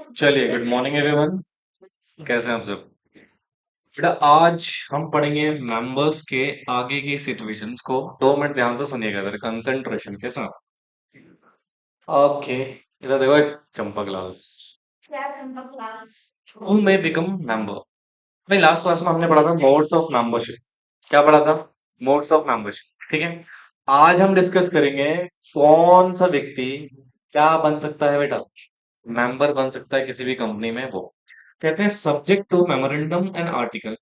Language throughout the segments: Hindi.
चलिए, गुड मॉर्निंग एवरीवन। कैसे हैं आप सब? बेटा, आज हम पढ़ेंगे मेंबर्स के आगे की सिचुएशंस को। 2 मिनट ध्यान से सुनिएगा, जरा कंसंट्रेशन के साथ। ओके, इधर देखो, एक चंपा class. Who may become member. भाई, लास्ट क्लास में हमने पढ़ा था मोड्स ऑफ मेंबरशिप। क्या पढ़ा था? मोड्स ऑफ मेंबरशिप, ठीक है। आज हम डिस्कस करेंगे कौन सा व्यक्ति क्या बन सकता है बेटा, मेंबर बन सकता है किसी भी कंपनी में। वो कहते हैं subject to memorandum and article,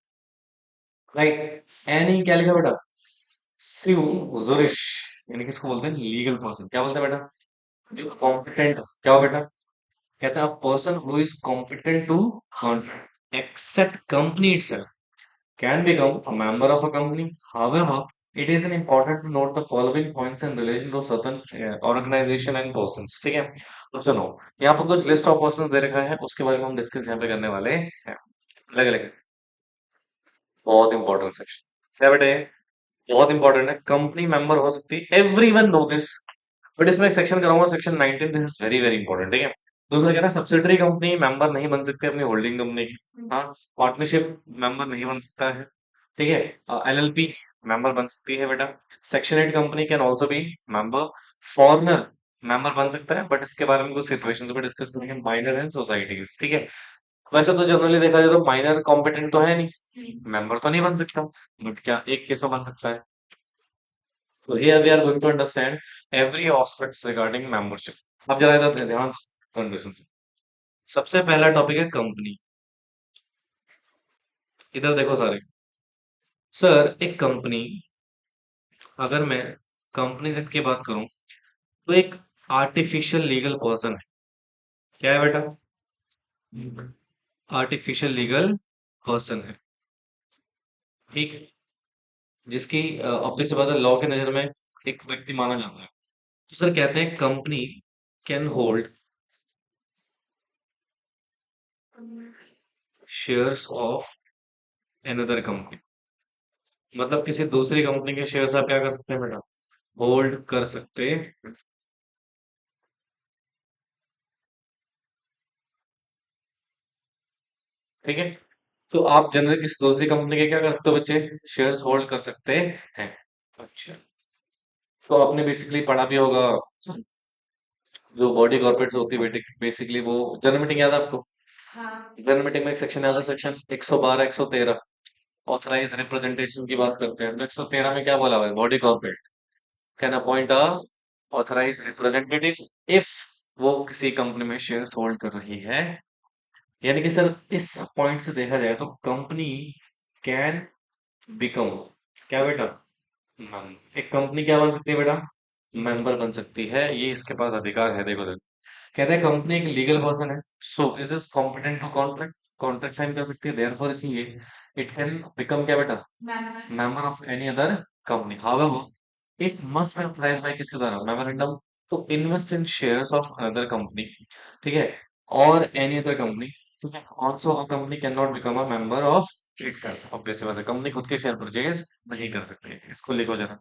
right. Any क्या लिखा बेटा? सिव जुरिश, यानी किसको बोलते हैं? Legal person. क्या बोलते हैं बेटा? जो कॉम्पिटेंट। क्या हो बेटा? कहते हैं a person who is competent to accept company itself can become a member of a company. However, it is an important to note the following points in relation to certain organization and persons. ठीक है, तो चलो, यहाँ पर कुछ लिस्ट ऑफ पर्संस दे रखा है, उसके बारे में हम डिस्कस यहाँ पे करने वाले हैं। अलग अलग, बहुत इंपॉर्टेंट सेक्शन। क्या बेटे? बहुत इंपॉर्टेंट है। कंपनी मेंबर हो सकती है, एवरीवन नो दिस, बट इसमें एक सेक्शन कराऊंगा, section 19। This is very very important, ठीक है। दूसरा कहना है सब्सिडरी कंपनी मेंबर नहीं बन सकती अपनी होल्डिंग कंपनी की। हाँ, पार्टनरशिप मेंबर नहीं बन सकता है, ठीक है। एलएलपी मेंबर बन सकती है बेटा। Section 8 company can also be member. Foreigner member बन सकता है, बट इसके बारे में कुछ सिचुएशंस पे डिस्कस करेंगे। माइनर एंड सोसाइटीज, ठीक है। वैसे तो जनरली देखा जाए तो माइनर कॉम्पिटेंट तो है नहीं, मेंबर तो नहीं बन सकता, बट क्या एक केस में बन सकता है। तो here we are going to understand every aspects regarding membership। अब जरा इधर ध्यान कंडीशन से। सबसे पहला टॉपिक है कंपनी। इधर देखो सारे। सर, एक कंपनी, अगर मैं कंपनी से की बात करूं, तो एक आर्टिफिशियल लीगल पर्सन है। क्या है बेटा? आर्टिफिशियल लीगल पर्सन है, ठीक। जिसकी अपनी से बात लॉ के नजर में एक व्यक्ति माना जाता है। तो सर कहते हैं company can hold shares of another company. मतलब किसी दूसरी कंपनी के शेयर्स आप क्या कर सकते हैं बेटा? होल्ड कर सकते हैं, ठीक है। तो आप जनरली किसी दूसरी कंपनी के क्या कर सकते हो बच्चे? शेयर्स होल्ड कर सकते हैं। अच्छा, तो आपने बेसिकली पढ़ा भी होगा, जो बॉडी कॉर्पोरेट्स होती है बेटे, बेसिकली वो जनरल मीटिंग याद है आपको? जनरल मीटिंग में एक सेक्शन याद है, सेक्शन 112 113, ऑथराइज रिप्रेजेंटेशन की बात करते हैं। तो 113 में क्या बोला हुआ है? Body corporate can appoint a authorize representative if वो किसी कंपनी में शेयर्स होल्ड कर रही है। यानी कि सर, इस पॉइंट से देखा जाए तो कंपनी कैन बिकम, क्या बेटा? एक कंपनी क्या बन सकती है बेटा? मेंबर बन सकती है, ये इसके पास अधिकार है। देखो देखो, कहते हैं कंपनी एक लीगल पर्सन है, so is is competent to contract, contract sign कर सकती है, देयरफॉर इसलिए इट कैन बिकम, क्या बेटा? Member of any other company. However it must be authorised by किसके द्वारा? Memorandum to invest in shares of another company, ठीक है, और एनी अदर कंपनी, ठीक है। Also a company can not become a member of itself. Obviously बात है, कंपनी खुद के शेयर परचेज नहीं कर सकती। इसको लिखो जरा।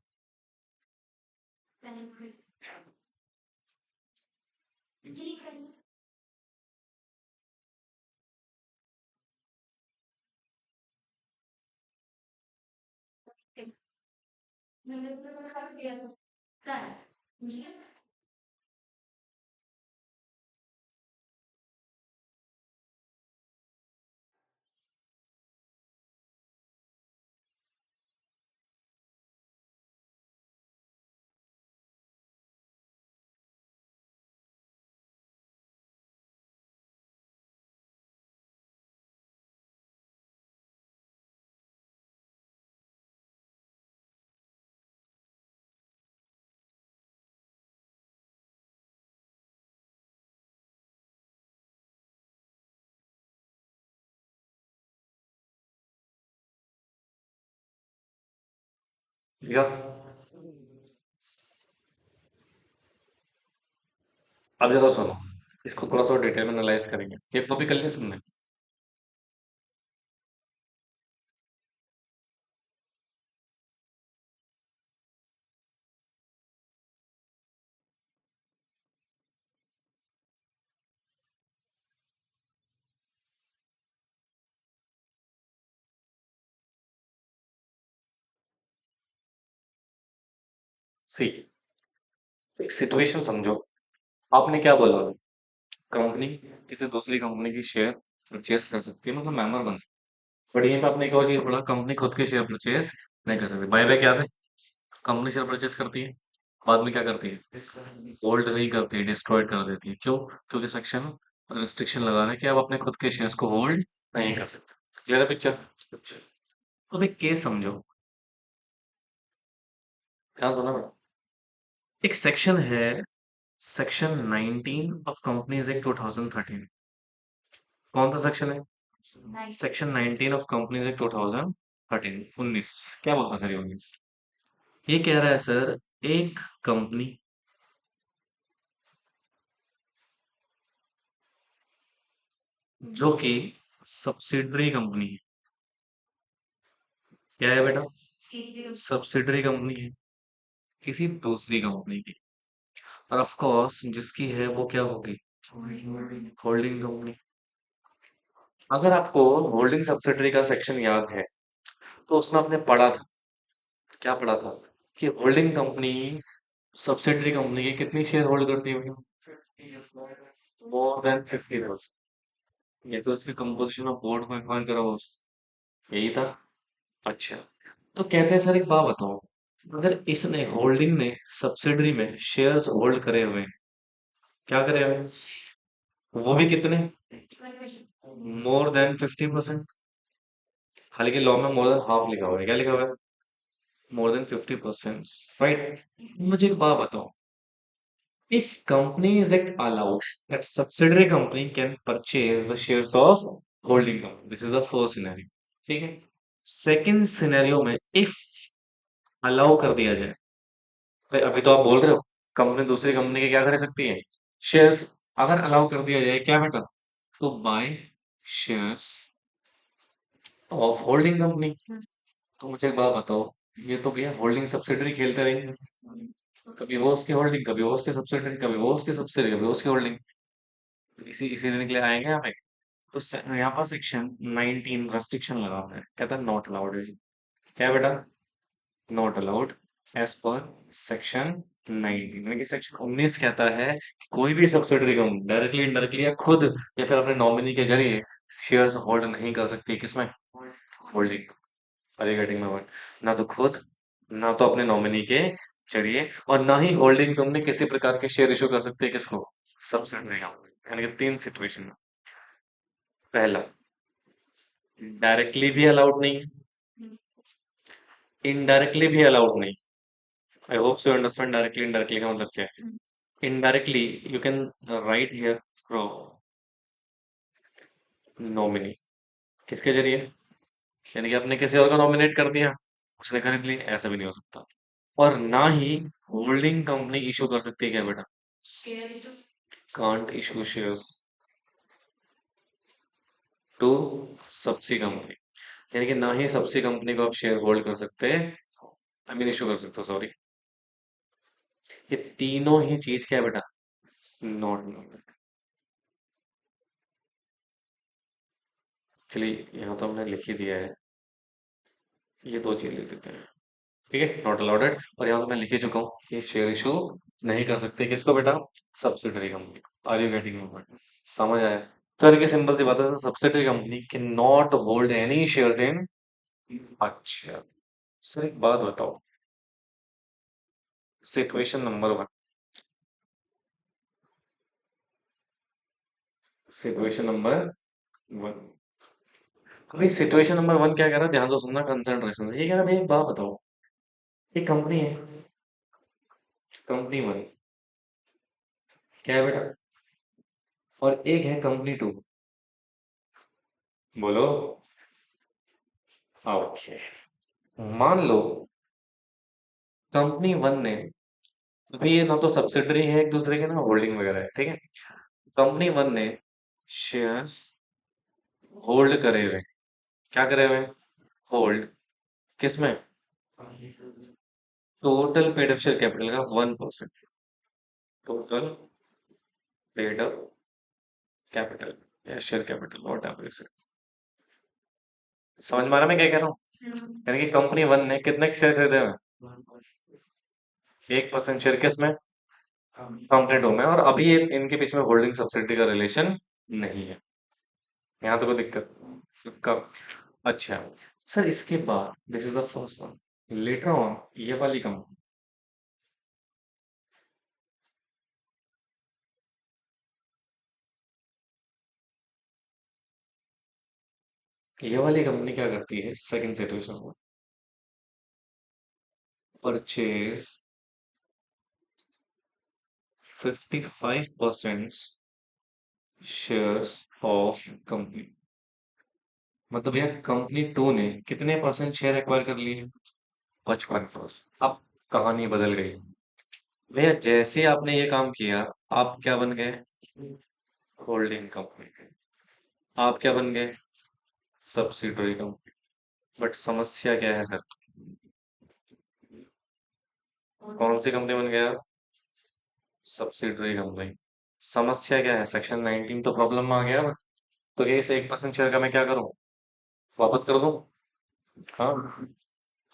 ठीक है, अब जरा सुनो, इसको थोड़ा सा डिटेल में एनालाइज करेंगे। ये कॉपी कर लिया सबने? सी, एक सिचुएशन समझो। आपने क्या बोला? कंपनी किसी दूसरी कंपनी की शेयर परचेज कर सकती है, मतलब मेंबर बन सकती है। बट यहीं पे आपने एक और चीज बोला, कंपनी खुद के शेयर परचेज नहीं कर सकती। बाय बैक याद है? कंपनी शेयर परचेज करती है, बाद में क्या करती है? होल्ड नहीं करती है, डिस्ट्रॉय कर देती है। क्यों? क्योंकि सेक्शन रिस्ट्रिक्शन लगा रहा है कि आप अपने खुद के शेयर्स को होल्ड नहीं कर सकते। क्लियर है पिक्चर? अब एक केस समझो, ध्यान दो ना बेटा। एक सेक्शन है, सेक्शन 19 ऑफ कंपनीज एक्ट 2013। कौन सा सेक्शन है? Section 19 of companies act 2013, 19। क्या बोलता है सर ये 19? ये कह रहा है सर, एक कंपनी जो कि सब्सिडरी कंपनी है। क्या है बेटा? सब्सिडरी कंपनी है किसी दूसरी कंपनी की। और ऑफ कोर्स जिसकी है वो क्या होगी? Holding company. अगर आपको होल्डिंग सब्सिडरी का सेक्शन याद है, तो उसमें आपने पढ़ा था, क्या पढ़ा था? कि होल्डिंग कंपनी सब्सिडरी कंपनी की कितनी शेयर होल्ड करती है? More than 50%। ये तो इसके कंपोजिशन ऑफ बोर्ड में कौन करा हुआ यही था। अच्छा, तो कहते हैं सर एक बात बताओ, अगर इसने होल्डिंग ने सब्सिडरी में शेयर्स होल्ड करे हुए हैं, क्या करे हुए हैं? वो भी कितने? More than 50%। हालांकि लॉ में मोर देन हाफ लिखा हुआ है, क्या लिखा हुआ है? More than 50%, right? मुझे एक बात बताओ, if Companies Act allows that subsidiary company can purchase the shares of holding company, this is the first scenario। ठीक है? सेकंड सिनेरियो में if अलाउ कर दिया जाए, भाई अभी तो आप बोल रहे हो कंपनी दूसरी कंपनी के क्या कर सकती है? शेयर्स। अगर अलाउ कर दिया जाए क्या बेटा? तो by shares of holding company. तो मुझे एक बात बताओ, ये तो भैया होल्डिंग सब्सिडरी खेलते रहेंगे, कभी वो उसकी होल्डिंग, कभी वो उसके सब्सिडरी, कभी वो उसके सब्सिडरी, कभी वो उसकी होल्डिंग। इसी इसी दिन के लिए आएंगे यहाँ पे। तो यहाँ पर सेक्शन 19 रेस्ट्रिक्शन लगाता है, कहता है नॉट अलाउड है जी। क्या है बेटा? Not allowed as per section 19, यानी कि सेक्शन 19 कहता है कि कोई भी सब्सिडरी कंपनी डायरेक्टली इनडायरेक्टली या खुद या फिर अपने नॉमिनी के जरिए शेयर्स होल्ड नहीं कर सकती। किसमें? Holding. Are you getting my point? ना तो खुद, ना तो अपने नॉमिनी के जरिए, और ना ही होल्डिंग कंपनी किसी प्रकार के शेयर इशू कर सकती है। किसको? Subsidiary company. यानी कि तीन सिचुएशन। पहला, डायरेक्टली भी अलाउड नहीं है, इनडायरेक्टली भी अलाउड नहीं। I hope so understand directly indirectly का मतलब क्या है। Indirectly you can write here pro nominee, किसके जरिए? यानी कि आपने किसी और को नॉमिनेट कर दिया, उसने खरीद ली, ऐसा भी नहीं हो सकता। और ना ही होल्डिंग कंपनी इशू कर सकती है क्या बेटा? Can't issue shares to subsidiary company. यानी कि ना ही सब्सी कंपनी को आप शेयर होल्ड कर सकते हैं, आई मीन इशू कर सकते हो, सॉरी। ये तीनों ही चीज क्या है बेटा? नॉट। चलिए यहाँ तो हमने लिख ही दिया है, ये दो चीज लिख देते हैं। ठीक है, नॉट अलाउडेड। और यहाँ तो मैं लिख ही चुका हूँ कि शेयर इशू नहीं कर सकते। किसको बेटा? Subsidiary company. Are you getting my point? समझ आया? तो इनकी सिंपल सी बात है, subsidiary company can not hold any shares in. अच्छा, सर एक बात बताओ, situation number one, situation number one. अभी सिचुएशन नंबर वन क्या कह रहा है, ध्यान से सुनना, कंसंट्रेशन से। ये कह रहा है भाई एक बात बताओ, एक कंपनी है, कंपनी वन, क्या है बेटा? और एक है कंपनी टू। बोलो। ओके, मान लो कंपनी वन ने, अभी ये ना तो सब्सिडरी है एक दूसरे के, ना होल्डिंग वगैरह है, ठीक है? कंपनी वन ने शेयर्स होल्ड करे हुए, क्या करे हुए? होल्ड। किसमें? Total paid up share capital का 1%। टोटल पेड अप कैपिटल या share capital, what ever is. समझ में आ रहा मैं क्या कह रहा हूँ? यानी कि कंपनी वन ने कितने शेयर खरीदे हुए? 1% शेयर किस में? कंप्लीट हो में, और अभी इनके बीच में होल्डिंग सब्सिडी का रिलेशन नहीं है। यहाँ तो कोई दिक्कत कब? अच्छा सर, इसके बाद this is the first one, later on ये वाली कंपनी, ये वाली कंपनी क्या करती है सेकंड सिचुएशन में? Purchase 55% shares of company. मतलब यह कंपनी टू ने कितने परसेंट शेयर एक्वायर कर लिए? 55%। अब कहानी बदल गई भैया, जैसे आपने ये काम किया, आप क्या बन गए? Holding company. आप क्या बन गए? Subsidiary company. बट समस्या क्या है सर? कौन सी कंपनी बन गया? Subsidiary company. समस्या क्या है? सेक्शन 19 तो प्रॉब्लम में आ गया ना। तो ये इस 1% शेयर का मैं क्या करूं? वापस कर दूं? हाँ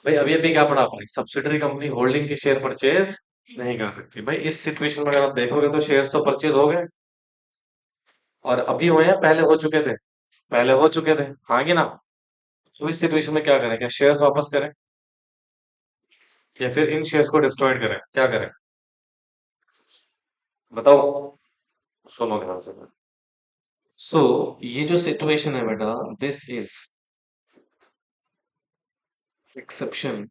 भाई, अभी अभी क्या पढ़ा आपने? सब्सिडरी कंपनी होल्डिंग के शेयर परचेज नहीं कर सकती। भाई इस सिचुएशन में अगर आप देखोगे तो शेयर्स तो परचेज हो गए, और अभी हुए हैं, पहले हो चुके थे। पहले हो चुके थे, हाँ कि ना? तो इस सिचुएशन में क्या करें? क्या शेयर्स वापस करें, या फिर इन शेयर्स को डिस्ट्रॉयड करें? क्या करें बताओ? सुनो ध्यान से। सो ये जो सिचुएशन है बेटा, this is exception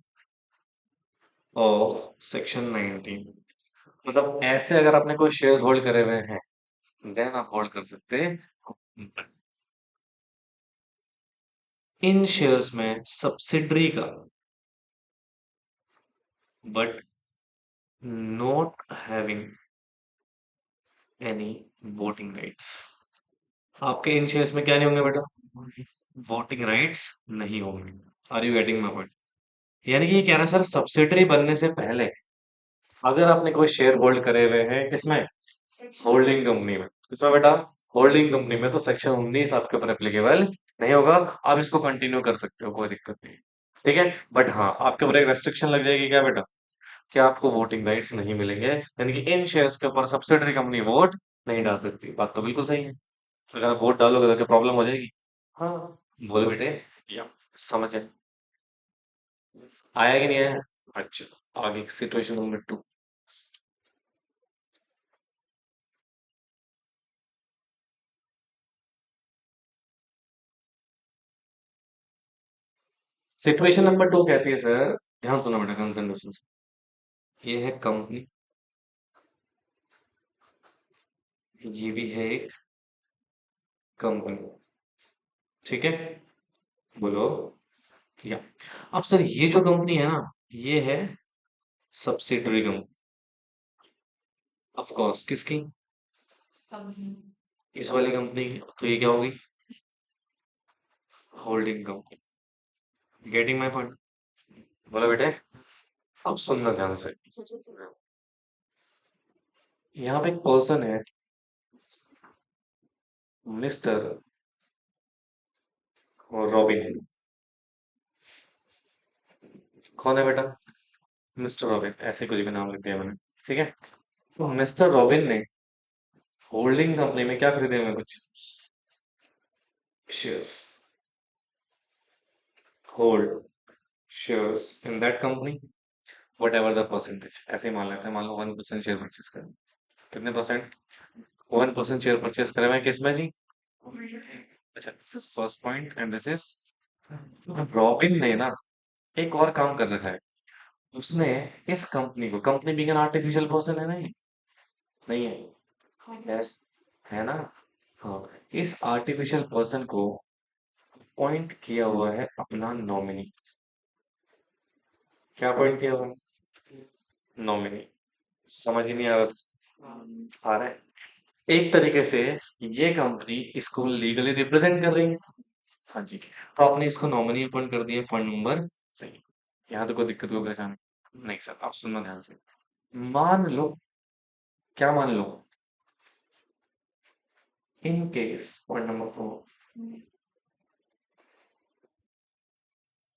of section 19। मतलब ऐसे अगर आपने कोई शेयर्स होल्ड करे हुए हैं, देन आप होल्ड कर सकते हैं इन शेयर्स में सब्सिडरी का, but not having any voting rights. आपके इन शेयर्स में क्या नहीं होंगे बेटा? वोटिंग राइट्स नहीं होंगे। Are you getting my point? यानी कि ये कह रहा है सर, सब्सिडरी बनने से पहले अगर आपने कोई शेयर होल्ड करे हुए हैं किसमें? होल्डिंग कंपनी में। किसमें बेटा? होल्डिंग कंपनी में, तो सेक्शन 19 आपके ऊपर एप्लीकेबल नहीं होगा। आप इसको कंटिन्यू कर सकते हो, कोई दिक्कत नहीं। ठीक है, बट हाँ, आपके ऊपर एक रेस्ट्रिक्शन लग जाएगी क्या बेटा? कि आपको वोटिंग राइट्स नहीं मिलेंगे, यानी कि इन शेयर्स के ऊपर सब्सिडरी कंपनी वोट नहीं डाल सकती। बात तो बिल्कुल सही है। तो अगर आप वोट डालोगे तो क्या प्रॉब्लम हो जाएगी? हाँ, बोलो बेटे। या समझे? आया कि नहीं आया? अच्छा, आगे सिचुएशन नंबर 2। सिचुएशन नंबर 2 कहती है सर, ध्यान सुनो बेटा, कंसंट्रेशन से। ये है कंपनी, ये भी है एक कंपनी। ठीक है, बोलो। या अब सर, ये जो कंपनी है ना, ये है सब्सिडरी कंपनी। ऑफ कोर्स किसकी? इस वाली कंपनी की। तो ये क्या होगी? Holding company. Getting my point? बोलो बेटे। अब सुनना ध्यान से। यहाँ पे एक पर्सन है, मिस्टर रॉबिन। कौन है बेटा? मिस्टर रॉबिन, ऐसे कुछ भी नाम लिख दिया मैंने। ठीक है, तो मिस्टर रॉबिन ने होल्डिंग कंपनी में क्या खरीदे हुए हैं? कुछ shares. Hold shares in that company, what ever the percentage. ऐसे ही मान लेते हैं, मान लो 1% शेयर परचेस करें। कितने परसेंट? 1% शेयर परचेस करे हुए हैं किसमें जी? अच्छा, this is first point and this is, robin ने ना एक और काम कर रखा है। उसने इस कंपनी को, company being an artificial person है नहीं? नहीं है? है, है ना? हाँ, इस आर्टिफिशियल पर्सन को अपॉइंट किया हुआ है अपना नॉमिनी। क्या अपॉइंट किया हुआ है? नॉमिनी। समझ ही नहीं आ रहा? आ रहा है। एक तरीके से ये कंपनी इसको लीगली रिप्रेजेंट कर रही है। हाँ जी, तो आपने इसको नॉमिनी अपॉइंट कर दिया, पॉइंट नंबर सही। यहाँ तो कोई दिक्कत कोई परेशानी नहीं सर, आप सुनना ध्यान से। मान लो, क्या मान लो? In case, point number 4,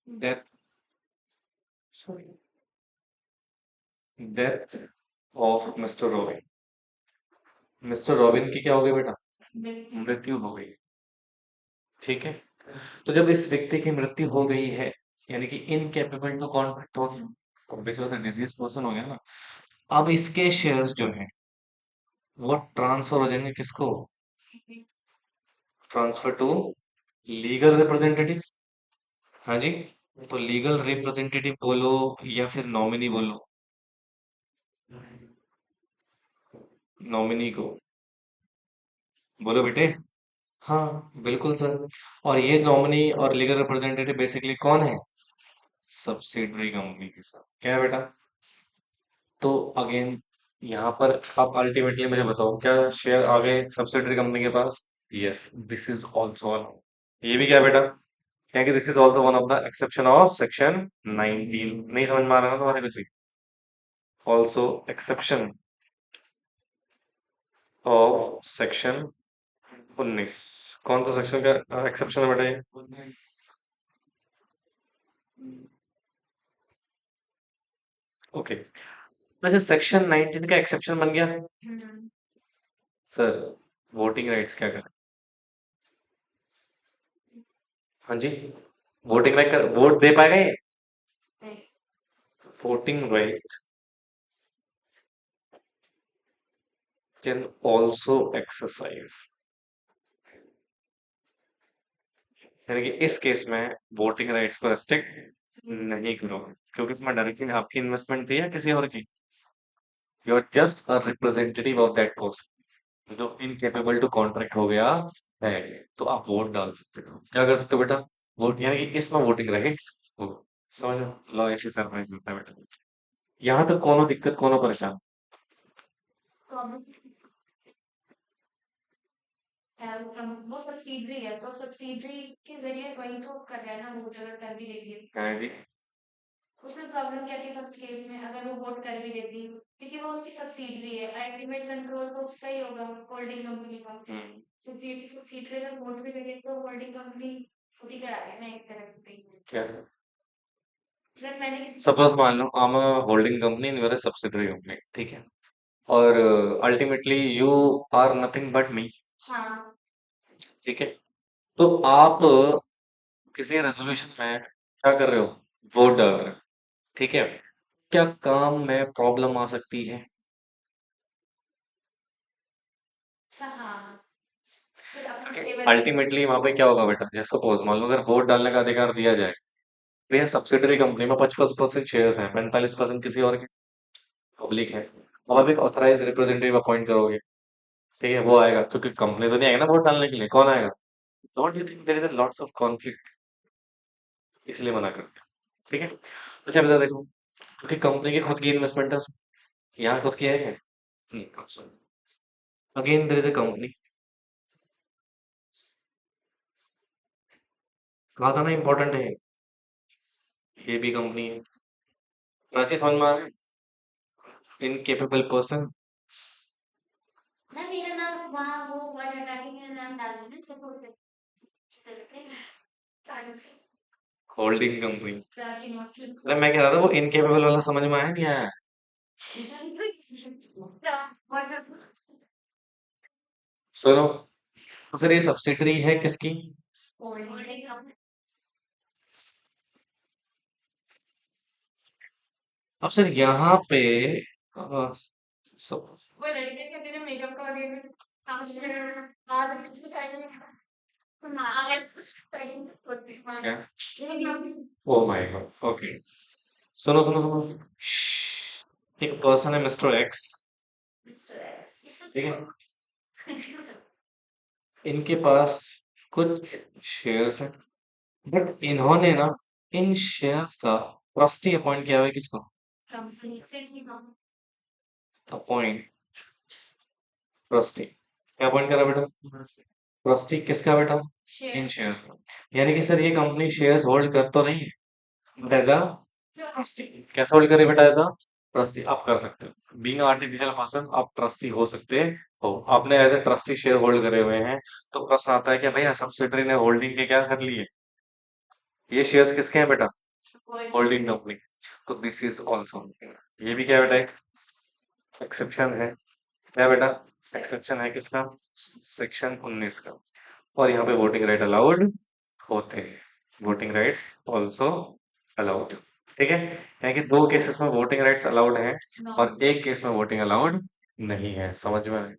that, sorry, death of mister Robin. Mister Robin की क्या हो गई बेटा? मृत्यु हो गई। ठीक है। तो जब इस व्यक्ति की मृत्यु हो गई है, यानी कि इनकेपेबल टू कॉन्ट्रैक्ट हो गया, तो डिजीज पर्सन हो गया ना। अब इसके शेयर्स जो हैं वो ट्रांसफर हो जाएंगे किसको? Transfer to legal representative. हाँ जी। तो लीगल रिप्रेजेंटेटिव बोलो या फिर नॉमिनी बोलो, नॉमिनी को बोलो बेटे। हाँ बिल्कुल सर। और ये नॉमिनी और लीगल रिप्रेजेंटेटिव बेसिकली कौन है? सब्सिडरी कंपनी के साथ। क्या है बेटा? तो अगेन यहाँ पर आप अल्टीमेटली मुझे बताओ, क्या शेयर आ गए सब्सिडरी कंपनी के पास? Yes, this is also. ये भी क्या है बेटा? क्या कि this is also one of the exception of section 19। नहीं समझ में आ रहा ना तुम्हारे कुछ भी? Also exception of section 19। कौन सा सेक्शन का एक्सेप्शन है बेटा ये? ओके। वैसे सेक्शन 19 का एक्सेप्शन बन गया। सर, वोटिंग राइट्स क्या करें? हाँ जी। वोटिंग राइट कर, वोट दे पाएगा ये? Voting right can also exercise, यानी कि इस केस में वोटिंग राइट्स को रेस्ट्रिक्ट नहीं करोगे, क्योंकि इसमें डायरेक्टली आपकी इन्वेस्टमेंट थी या किसी और की? You are just a representative of that person जो इनकेपेबल टू कॉन्ट्रैक्ट हो गया है। तो आप वोट डाल सकते हो। क्या कर सकते हो बेटा? वोट, यानी कि इसमें वोटिंग राइट्स हो। समझ लो, ऐसे सरप्राइज मिलता है बेटा। यहाँ तक कौन दिक्कत, कौन परेशान? वो सब्सिडरी है, तो सब्सिडरी के जरिए वही तो कर रहा है ना, वोट अगर कर भी देगी। हाँ जी। उसमें प्रॉब्लम क्या थी फर्स्ट केस में, अगर वो वोट कर भी देती, क्योंकि वो उसकी सब्सिडरी है, अल्टीमेट कंट्रोल तो उसका ही होगा, होल्डिंग कंपनी का। सब्सिडरी सब्सिडरी अगर वोट भी देगी तो होल्डिंग कंपनी खुद ही करा रही है ना एक तरह से। क्या? अगर मैंने किसी सपोज मान लो I am a holding company in your subsidiary company, ठीक है, और ultimately you are nothing but me. हाँ। ठीक है। तो आप किसी रेजोल्यूशन में क्या कर रहे हो? वोट डाल रहे हो। ठीक है। क्या काम में प्रॉब्लम आ सकती है? अच्छा हाँ। अल्टीमेटली वहां पे क्या होगा बेटा? जैसे सपोज मान लो अगर वोट डालने का अधिकार दिया जाए, भैया सब्सिडरी कंपनी में 55% शेयर्स हैं, 45% किसी और के, पब्लिक है। अब आप एक ऑथराइज रिप्रेजेंटेटिव अपॉइंट करोगे, ठीक है, वो आएगा, क्योंकि कंपनी से नहीं आएगा ना वोट डालने के लिए, कौन आएगा? Don't you think there is a lots of conflict? इसलिए मना करते हैं। ठीक है। अच्छा बेटा देखो, क्योंकि कंपनी की खुद की इन्वेस्टमेंट है उसमें। यहाँ खुद की है क्या? नहीं। Again there is a company. कहा था ना इंपॉर्टेंट है, ये भी कंपनी है। प्राची समझ में आ रहा है? Incapable person. ना मेरा नाम वहाँ वो वर्ड हटा के मेरा नाम डाल देना, सपोर्ट होल्डिंग कंपनी। अरे मैं कह रहा था वो इनकेपेबल वाला समझ में आया नहीं आया? सुनो, तो सर ये सब्सिडरी है किसकी? अब सर यहाँ पे अ, वो लड़के कहते हैं मेकअप का वगैरह आज आज क्या? Oh my God, okay. सुनो सुनो सुनो। श्श्श। एक पर्सन है मिस्टर एक्स, ठीक है, इनके पास कुछ शेयर्स हैं, बट इन्होंने ना इन शेयर्स का ट्रस्टी अपॉइंट किया हुआ है। किसको अपॉइंट? ट्रस्टी क्या अपॉइंट करा बेटा? ट्रस्टी किसका बेटा? इन शेयर्स का। यानी कि सर ये कंपनी शेयर्स होल्ड कर तो नहीं है, बट एज अ ट्रस्टी। कैसे होल्ड करे बेटा? एज अ ट्रस्टी आप कर सकते हो, बीइंग आर्टिफिशियल पर्सन आप ट्रस्टी हो सकते हो। आपने as a trustee share hold करे हुए हैं, तो प्रश्न आता है कि भैया सब्सिडरी ने होल्डिंग के क्या कर लिए? ये शेयर्स किसके हैं बेटा? Holding company. तो दिस इज ऑल्सो ये भी क्या बेटा, एक एक्सेप्शन है। क्या बेटा, एक्सेप्शन है किसका, सेक्शन 19 का। और यहाँ पे वोटिंग राइट अलाउड होते हैं, वोटिंग राइट्स ऑल्सो अलाउड। ठीक है, यानी कि दो केसेस में वोटिंग राइट्स अलाउड हैं और एक केस में वोटिंग अलाउड नहीं है। समझ में आया?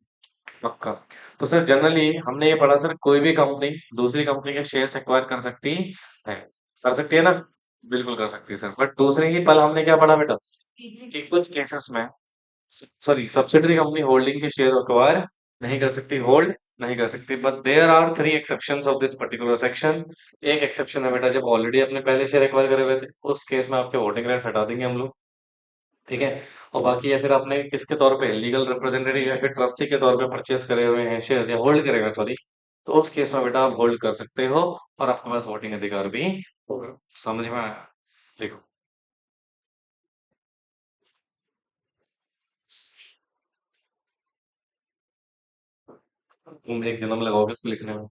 पक्का। तो सर जनरली हमने ये पढ़ा सर, कोई भी कंपनी दूसरी कंपनी के शेयर्स एक्वायर कर सकती है, कर सकती है ना, बिल्कुल कर सकती है सर। बट दूसरे ही पल हमने क्या पढ़ा बेटा, कि कुछ केसेस में, सॉरी, सब्सिडरी कंपनी होल्डिंग के शेयर एक्वायर नहीं कर सकती, होल्ड नहीं कर सकती। But there are three exceptions of this particular section. एक एक्सेप्शन है बेटा, जब ऑलरेडी अपने पहले शेयर एक्वायर करे हुए थे, उस केस में आपके वोटिंग राइट्स हटा देंगे हम लोग। ठीक है, और बाकी या फिर आपने किसके तौर पे, लीगल रिप्रेजेंटेटिव या फिर ट्रस्टी के तौर पे परचेस करे हुए हैं शेयर, या होल्ड करे हुए हैं सॉरी, तो उस केस में बेटा आप होल्ड कर सकते हो और आपके पास वोटिंग अधिकार भी होगा। समझ में आया? देखो, तुम एक जन्म लगाओगे इसको लिखने में,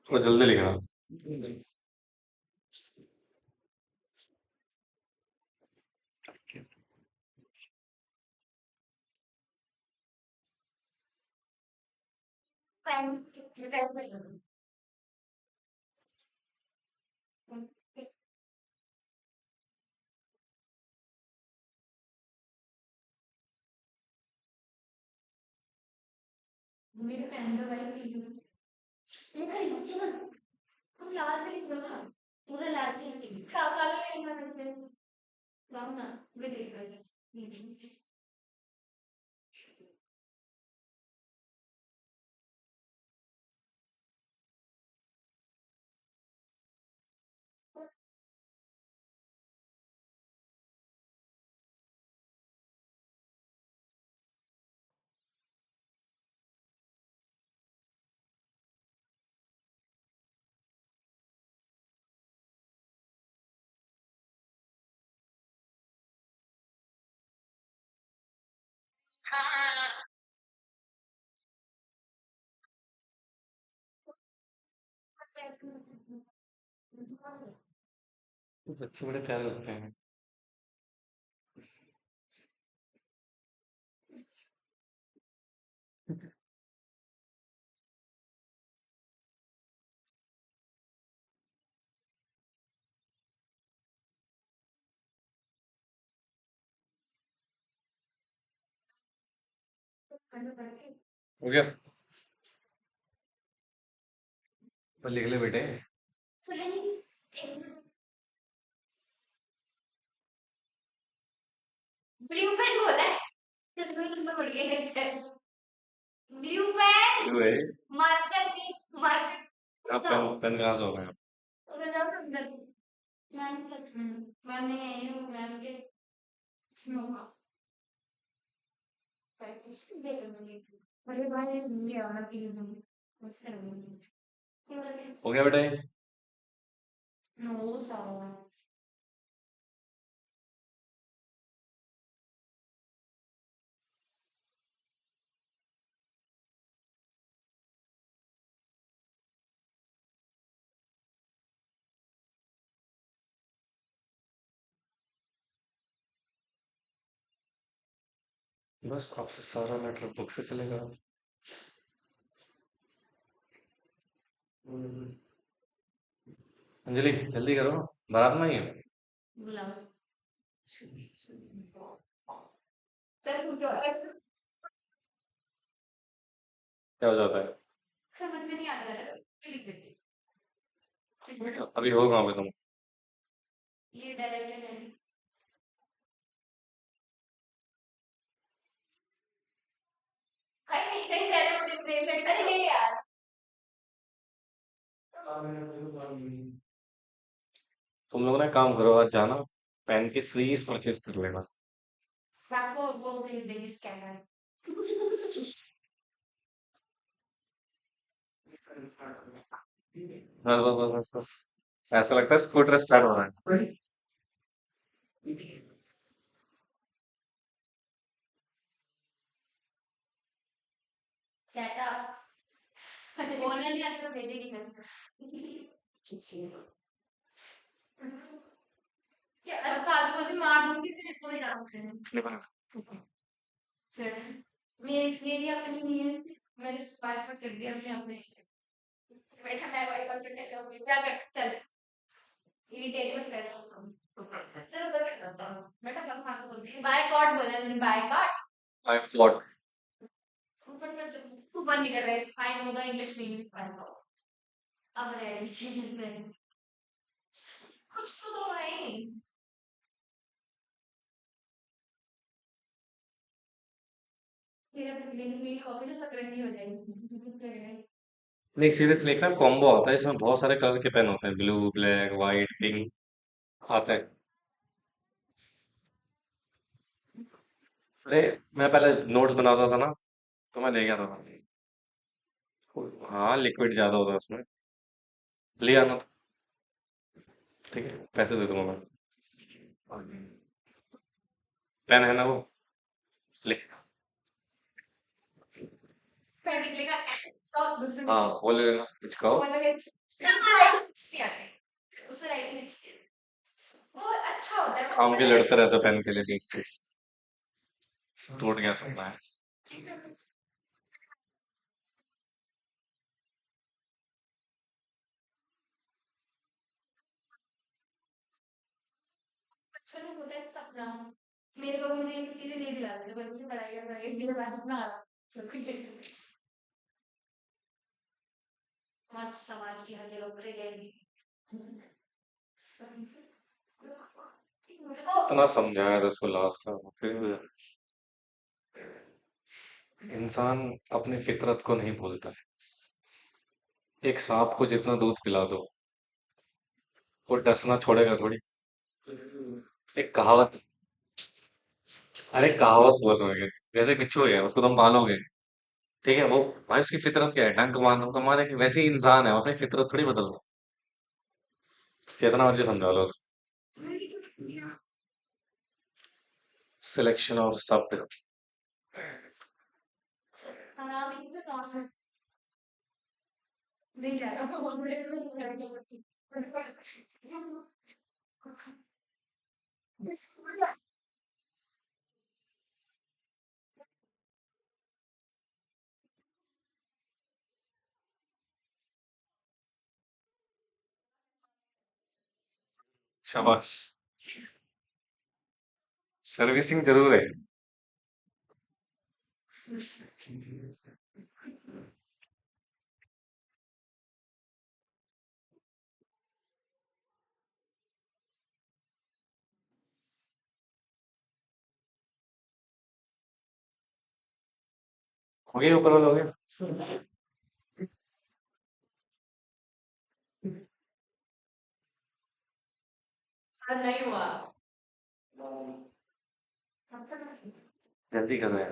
थोड़ा जल्दी लिखना। बच्चे बड़े प्यारे लगते हैं। हो गया, पर लिख ले बेटे। क्यों है? आप पेन पेन कहाँ से हो गए? हो गया बेटा ये? बस आपसे सारा मैटर बुक से चलेगा। अंजलि जल्दी करो, बारात में ही है। क्या हो जाता है? अभी हो कहाँ पे तुम? तुम लोग ना एक काम करो, आज जाना पेन की सीरीज परचेज कर लेना। बस बस बस बस बस। ऐसा लगता है स्कूटर स्टार्ट हो रहा है। क्या फालतू को मार दूंगी तेरे इसको ही डाल से मेरी अपनी नहीं है। मैंने वाईफाई कर दिया अपने अपने बैठा मैं वाईफाई से कर रहा हूँ क्या कर चल इरिटेट मत कर चलो कर करता हूँ बेटा कल खाना बोल रही है बाय कॉट बोला मैंने बाय कॉट आई फ्लॉट ऊपर कर ऊपर नहीं कर रहे I know the English meaning boycott अब रेडी चैनल पे कुछ तो दो भाई मेरी कॉपी तो सब रेडी हो जाएगी नहीं सीरियसली एक ना कॉम्बो आता है इसमें बहुत सारे कलर के पेन होते हैं ब्लू ब्लैक वाइट पिंक आता है। अरे मैं पहले नोट्स बनाता था ना तो मैं ले गया था। हाँ लिक्विड ज्यादा होता है उसमें। ले आना तो ठीक है पैसे दे दूंगा मैं। पेन है ना वो लिख। पहले निकलेगा स्टॉप दूसरे हाँ निकलेगा वो ले लेना कुछ वो कहो। मतलब एक राइटिंग अच्छी आती है उसे राइटिंग अच्छी है वो अच्छा होता है वो काम के पता लड़ते है रहते पेन के लिए बीच पे टूट गया सकता है। बचपन में होता है सपना मेरे पापा मुझे ये चीजें नहीं दिलाते पर मुझे पढ़ाई करना है मेरे बाद अपना सब कुछ हमारे समाज की हर जगह पर गए इतना समझाया था उसको लास्ट का फिर भी इंसान अपनी फितरत को नहीं भूलता है। एक सांप को जितना दूध पिला दो वो डसना छोड़ेगा थोड़ी। एक कहावत। अरे कहावत बोल रहे हैं जैसे बिच्छू है उसको तुम पालोगे ठीक है वो भाई उसकी फितरत क्या है डंक मारना तो मारेगा वैसे ही इंसान है वो अपनी फितरत थोड़ी बदल रहा जितना मर्जी समझा लो उसको। सिलेक्शन ऑफ शब्द। नहीं जा रहा शाबाश। सर्विसिंग जरूर है। हो गया ऊपर वाला हो गया। नहीं हुआ जल्दी करना है।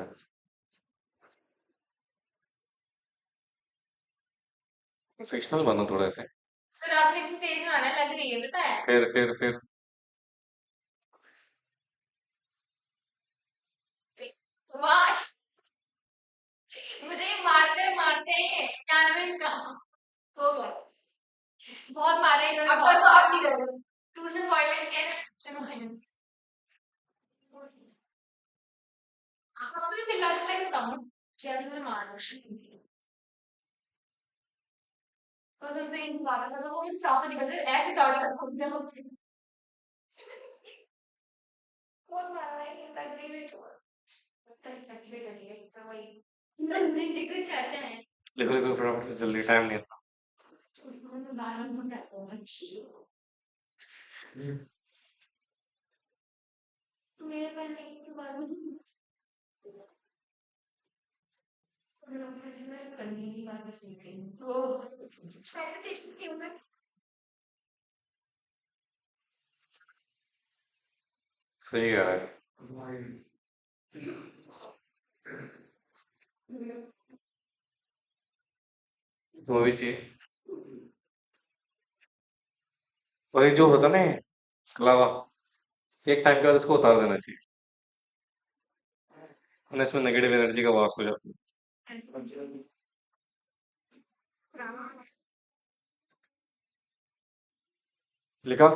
प्रोफेशनल बनो थोड़ा से। फिर आपने इतनी तेज आने लग रही है पता है फिर वाह मुझे ये मारते मारते क्या नाम है इनका हो गया बहुत मारे इन्होंने अब तो आप नहीं करो ट्यूशन वायलेंस क्या है ट्यूशन वायलेंस आप तो चिल्ला चिल्ला के बताऊं चल मुझे मार कसम से इन मारा था तो वो मुझे चाहता निकल ऐसे दौड़ कर खुद में होती बहुत मारा है ये लग गई में तो तक सच में लगी है तो वही नंदी जी को चाचा है लिखो लिखो फटाफट से जल्दी टाइम नहीं है। उसको बाहर मुंडा को मेरे पर नहीं तो बाहर करनी की बात सीख रही हूँ तो पहले देखती हूँ मैं सही कह रहा है। वो भी चाहिए। और एक जो होता है ना कलावा एक टाइम के बाद उसको उतार देना चाहिए वरना इसमें नेगेटिव एनर्जी का वास हो जाता है। लिखा।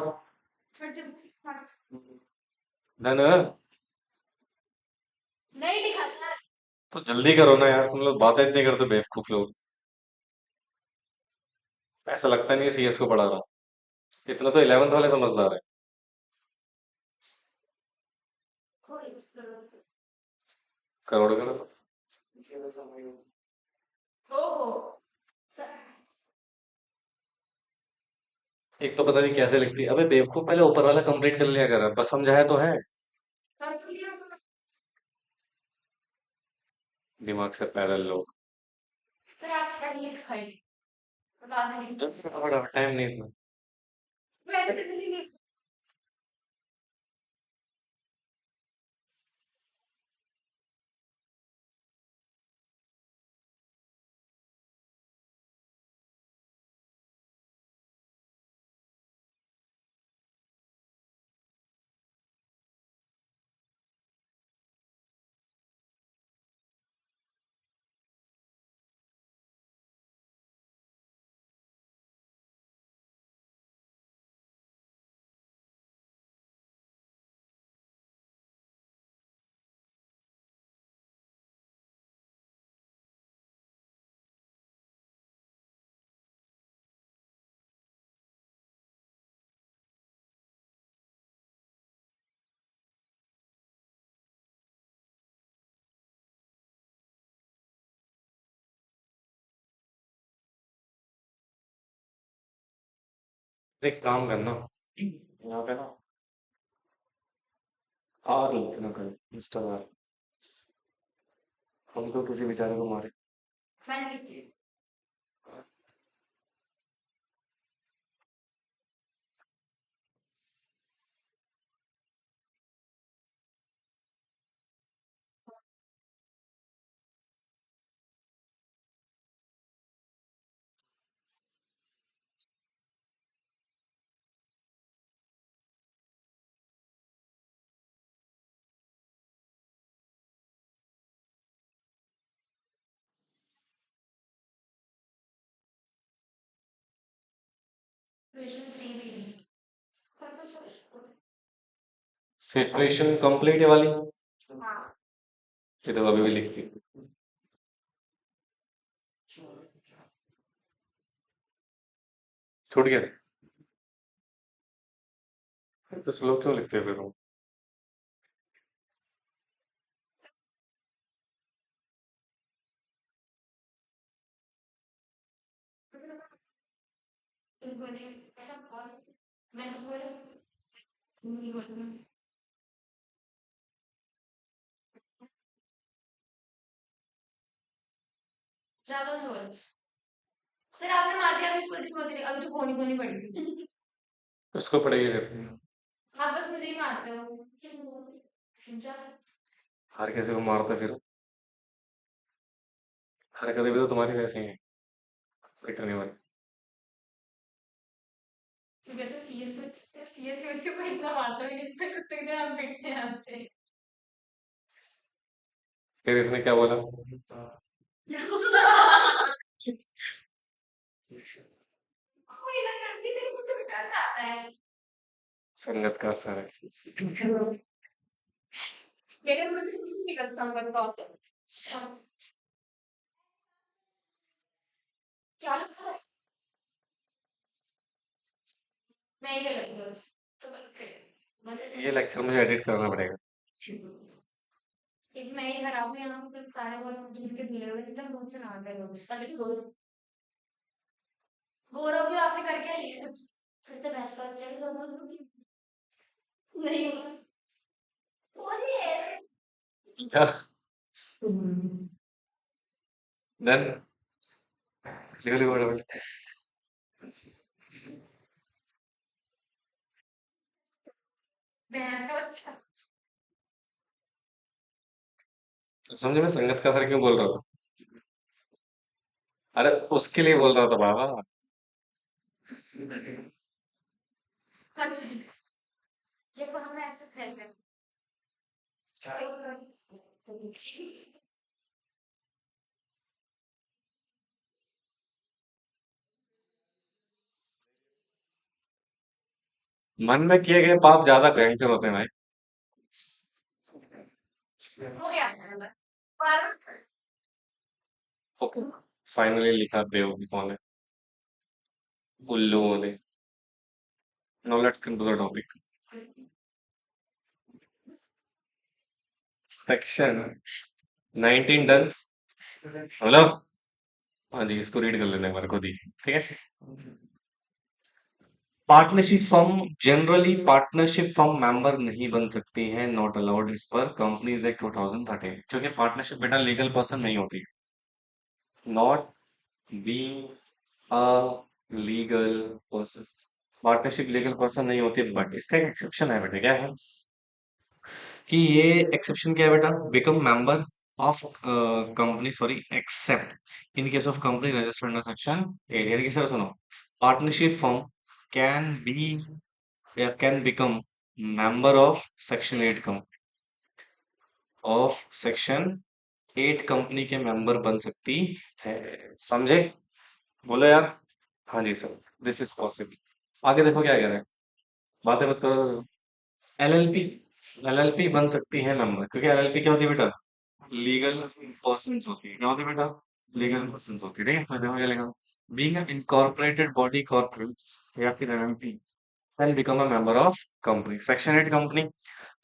धन। नहीं लिखा सर। तो जल्दी करो ना यार, तुम लोग बातें इतनी करते बेवकूफ लोग। ऐसा लगता नहीं है सीएस को पढ़ा रहा हूँ। इतना तो 11th वाले समझदार है। कोई नहीं। करोड़ करो। ओहो सर। एक तो पता नहीं कैसे लिखती है। अबे बेवकूफ, पहले ऊपर वाला कंप्लीट कर लिया कर, बस समझाया तो है। दिमाग से पैदल लोग। सर आप पहले लिखाई बता नहीं। जल्दी फटाफट, टाइम नहीं इतना। वैसे तो नहीं। एक काम करना, यहाँ पे ना आग लिखना कल इंस्टाग्राम। हम तो किसी बेचारे को मारे। मैंने लिखी। विजुअल फ्री भी नहीं। पर तो सर। सिचुएशन कंप्लीट है वाली। हाँ। ये तो अभी भी लिखती। छूट गया। तो स्लो क्यों लिखते हो फिर तुम? तुम बोले मैडम कॉल। मैं तो बोला नहीं बोलूँ। ज्यादा नहीं बोला। सर आपने मार दिया अभी पूरे दिन बोल रही अभी तो कोनी कोनी पड़ी। उसको पड़ेगी फिर। आप बस मुझे ही मारते हो। समझा। हर किसी को मारते फिर। हरकतें भी तो तुम्हारी वैसी हैं, लिखने वाली। मैं तो सीएस के बच्चे को इतना मारता भी नहीं इतने कुत्ते की तरह हम पिटते हैं आपसे। फिर इसने क्या बोला? कोई ना करती नहीं मुझे गुस्सा आता है। संगत का असर है। मेरे मुंह से कुछ निकलता है बहुत। क्या लिखा है? मैं ही गलत हूँ बस। तो ये मतलब लेक्चर मुझे एडिट करना पड़ेगा। एक मैं ही खराब हूँ यहाँ पे सारे वो दूर के धुले हुए एकदम मुंह से ना गए लोग पहले गौरव की आपने करके लिया फिर तो बहस का अच्छा ही नहीं हुआ। बोलिए। क्या? डन। लिखो लिखो फटाफट। मैं तो अच्छा। समझे मैं संगत का असर क्यों बोल रहा था? अरे उसके लिए बोल रहा था बाबा। ये को हम ऐसे खेलते हैं। मन में किए गए पाप ज्यादा भयंकर होते हैं भाई। हो गया पर ओके, फाइनली लिखा बेवकूफ कौन है, उल्लुओं ने। Now let's come to the topic. Section 19 done. Hello. हाँ जी, इसको रीड कर लेना हमारे खुद ही। ठीक है। Partnership firm generally partnership firm member नहीं बन सकती है, नॉट अलाउड इस पर कंपनीज एक्ट 2013, क्योंकि पार्टनरशिप बेटा लीगल पर्सन नहीं होती। Not being a legal person, partnership legal person नहीं होती, बट इसका एक एक्सेप्शन है बेटा। क्या है कि ये एक्सेप्शन क्या है बेटा, become member of company, sorry, accept in case of company registered under section 8, यानी कि सर सुनो, पार्टनरशिप फर्म कैन बी या can become member of section 8 company के मेंबर बन सकती है। समझे? बोलो यार। हाँ जी सर, दिस इज पॉसिबल। आगे देखो क्या कह रहे हैं, बातें मत करो। एलएलपी, एलएलपी बन सकती है मेंबर, क्योंकि एलएलपी क्या होती है बेटा, लीगल पर्सन होती है। क्या होती है बेटा, लीगल पर्सन होती है। ठीक है, तो देखो क्या लिखा, बीइंग इनकॉर्पोरेटेड बॉडी कॉर्पोरेट्स या फिर LLP can become a member of company section 8 company.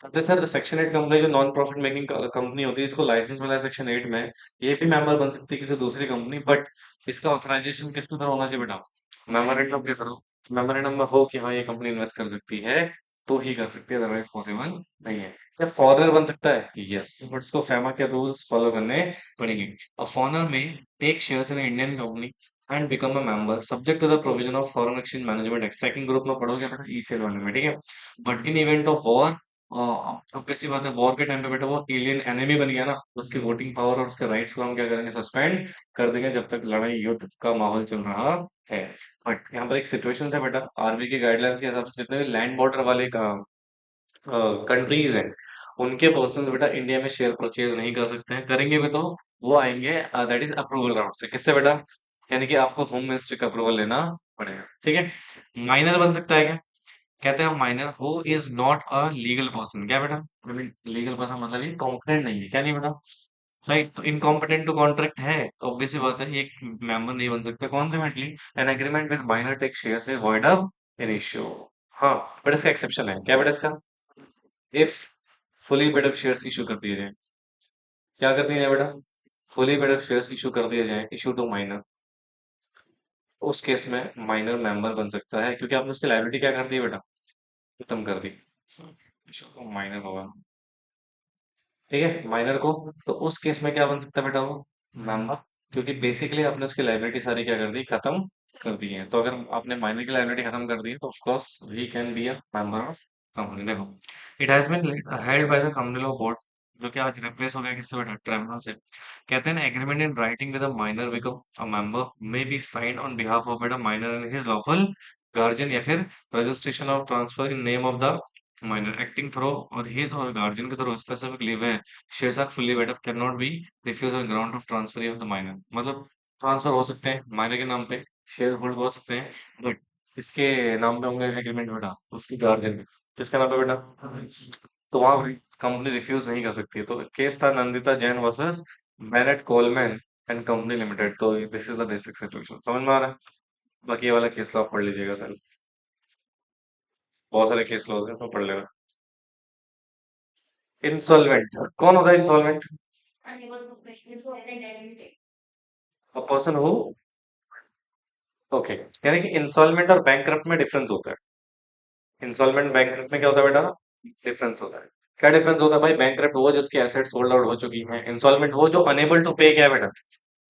तो सर सेक्शन 8 कंपनी जो नॉन प्रॉफिट मेकिंग कंपनी होती है, इसको लाइसेंस मिला है सेक्शन 8 में, ये भी मेंबर बन सकती है किसी दूसरी कंपनी, बट इसका ऑथराइजेशन किसके थ्रू होना चाहिए बेटा, मेमोरेंडम के थ्रू। मेमोरेंडम में हो कि हाँ ये कंपनी इन्वेस्ट कर सकती है, तो ही कर सकती है, अदरवाइज पॉसिबल नहीं है। क्या फॉरेनर बन सकता है? यस, बट उसको फेमा के रूल्स फॉलो करने पड़ेंगे। A foreigner may take shares in Indian company and become a member subject to the provision of foreign exchange management act, second group में पढ़ोगे बेटा ईसीएल वाले में। ठीक है, but in event of war, अब कैसी बात है, वॉर के टाइम पे बेटा वो एलियन एनिमी बन गया ना, उसकी वोटिंग पावर और उसके राइट्स को हम क्या करेंगे, सस्पेंड कर देंगे जब तक लड़ाई युद्ध का माहौल चल रहा है। बट यहाँ पर एक सिचुएशन है बेटा, आरबी की गाइडलाइंस के हिसाब से जितने भी लैंड बॉर्डर वाले कंट्रीज हैं, उनके पर्सन बेटा इंडिया में शेयर परचेज नहीं कर सकते हैं, करेंगे भी तो वो आएंगे दैट इज अप्रूवल राउंड से। किससे बेटा, यानी कि आपको होम मिनिस्ट्री का अप्रूवल लेना पड़ेगा। ठीक है। माइनर बन सकता है क्या, कहते हैं minor who is not a legal person. क्या बेटा, लीगल पर्सन मतलब ये कॉम्पिटेंट नहीं है, क्या नहीं बेटा, राइट। तो इनकॉम्पिटेंट टू कॉन्ट्रैक्ट है, तो ऑब्वियस सी बात है ये एक मेंबर नहीं बन सकता। Consequently an agreement with minor take share से वॉइड ऑफ इन इश्यू। हाँ, बट इसका एक्सेप्शन है। क्या बेटा इसका, if fully paid up shares issue कर दिए जाए, क्या कर दिए जाए बेटा, fully paid up shares issue कर दिए जाए, इशू टू माइनर, उस केस में माइनर मेंबर बन सकता है, क्योंकि आपने उसकी लाइबिलिटी क्या कर दी बेटा, खत्म कर दी। इशू टू माइनर होगा, ठीक है, माइनर को। तो उस केस में क्या बन सकता है बेटा, वो मेंबर, क्योंकि बेसिकली आपने उसकी लाइबिलिटी सारी क्या कर दी, खत्म कर दी है। तो अगर आपने माइनर की लाइबिलिटी खत्म कर दी है, तो of course he can be a member of company. देखो, it has been held by the company law board, जो कि आज रिप्लेस हो गया किससे बेटा, ट्रिब्यूनल से। कहते हैं agreement in writing with a minor become a member may be signed on behalf of बेटा minor and his lawful guardian, या फिर registration of transfer in name of the minor acting through और हिज और गार्जियन के थ्रू स्पेसिफिक लीव है। शेयर्स आर फुली वेट of can not be refuse on ground of transfer of the minor, मतलब ट्रांसफर हो सकते हैं माइनर के नाम पे, शेयर होल्ड हो सकते हैं, बट इसके नाम पे होंगे एग्रीमेंट बेटा, उसकी गार्जियन पे, किसका नाम पे बेटा, तो वहां कंपनी रिफ्यूज नहीं कर सकती। तो केस था Nandita Jain versus Bennett Coleman and company limited. तो this is the basic situation, समझ में आ रहा है? बाकी ये वाला केस लो आप पढ़ लीजिएगा सर, बहुत सारे केस लो हैं, सब पढ़ लेना। इंसॉल्वेंट, कौन होता है insolvent, unable to pay his indemnity. A person who, okay, यानी कि इंसॉल्वेंट और बैंकरप्ट में डिफरेंस होता है। इंसॉल्वेंट बैंकरप्ट में क्या होता है बेटा, डिफरेंस होता है। क्या डिफरेंस होता है भाई, बैंकरप्ट वो जिसकी एसेट सोल्ड आउट हो चुकी है, इंसॉल्वेंट वो जो अनेबल टू पे, क्या है बेटा,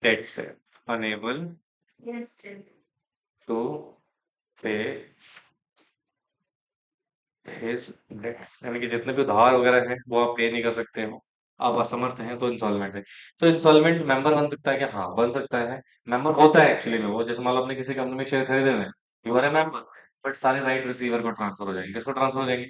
डेट्स है, अनेबल Yes, sir. टू पे हिज डेट्स, यानी कि जितने भी उधार वगैरह है वो आप पे नहीं कर सकते हो, आप असमर्थ हैं, तो इंसॉल्वेंट है। तो इंसॉल्वेंट मेंबर बन सकता है क्या, हाँ बन सकता है। मेंबर होता है एक्चुअली में वो, जैसे मान लो आपने किसी कंपनी में शेयर खरीदे हुए हैं, you are a member, but सारे राइट रिसीवर को ट्रांसफर हो जाएंगे, किसको ट्रांसफर हो जाएंगे,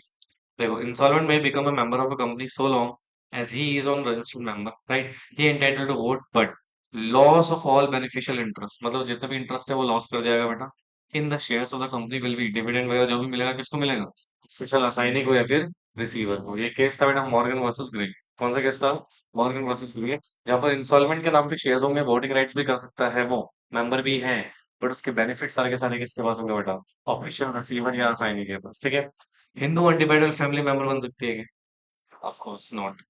देखो, insolvent may become a member of a company so long as he is on registered member, right, he entitled to vote, but loss of all beneficial interest, मतलब जितना भी इंटरेस्ट है वो लॉस कर जाएगा बेटा, in the shares of the company will be, dividend वगैरह जो भी मिलेगा किसको मिलेगा, ऑफिशियल असाइनी को या फिर रिसीवर को। ये केस था बेटा मॉर्गन वर्सेस ग्रे। कौन सा केस था? मॉर्गन प्रोसेस के लिए, जहां पर इंस्टॉलमेंट के नाम पे शेयर्स होंगे, वोटिंग राइट्स भी कर सकता है वो, मेंबर भी है, बट उसके बेनिफिट सारे के सारे किसके पास होंगे बेटा? ऑफिशियल रिसीवर या साइनी के पास, ठीक है। हिंदू अनडिवाइडेड फैमिली मेंबर बन सकती है ऑफ कोर्स नॉट,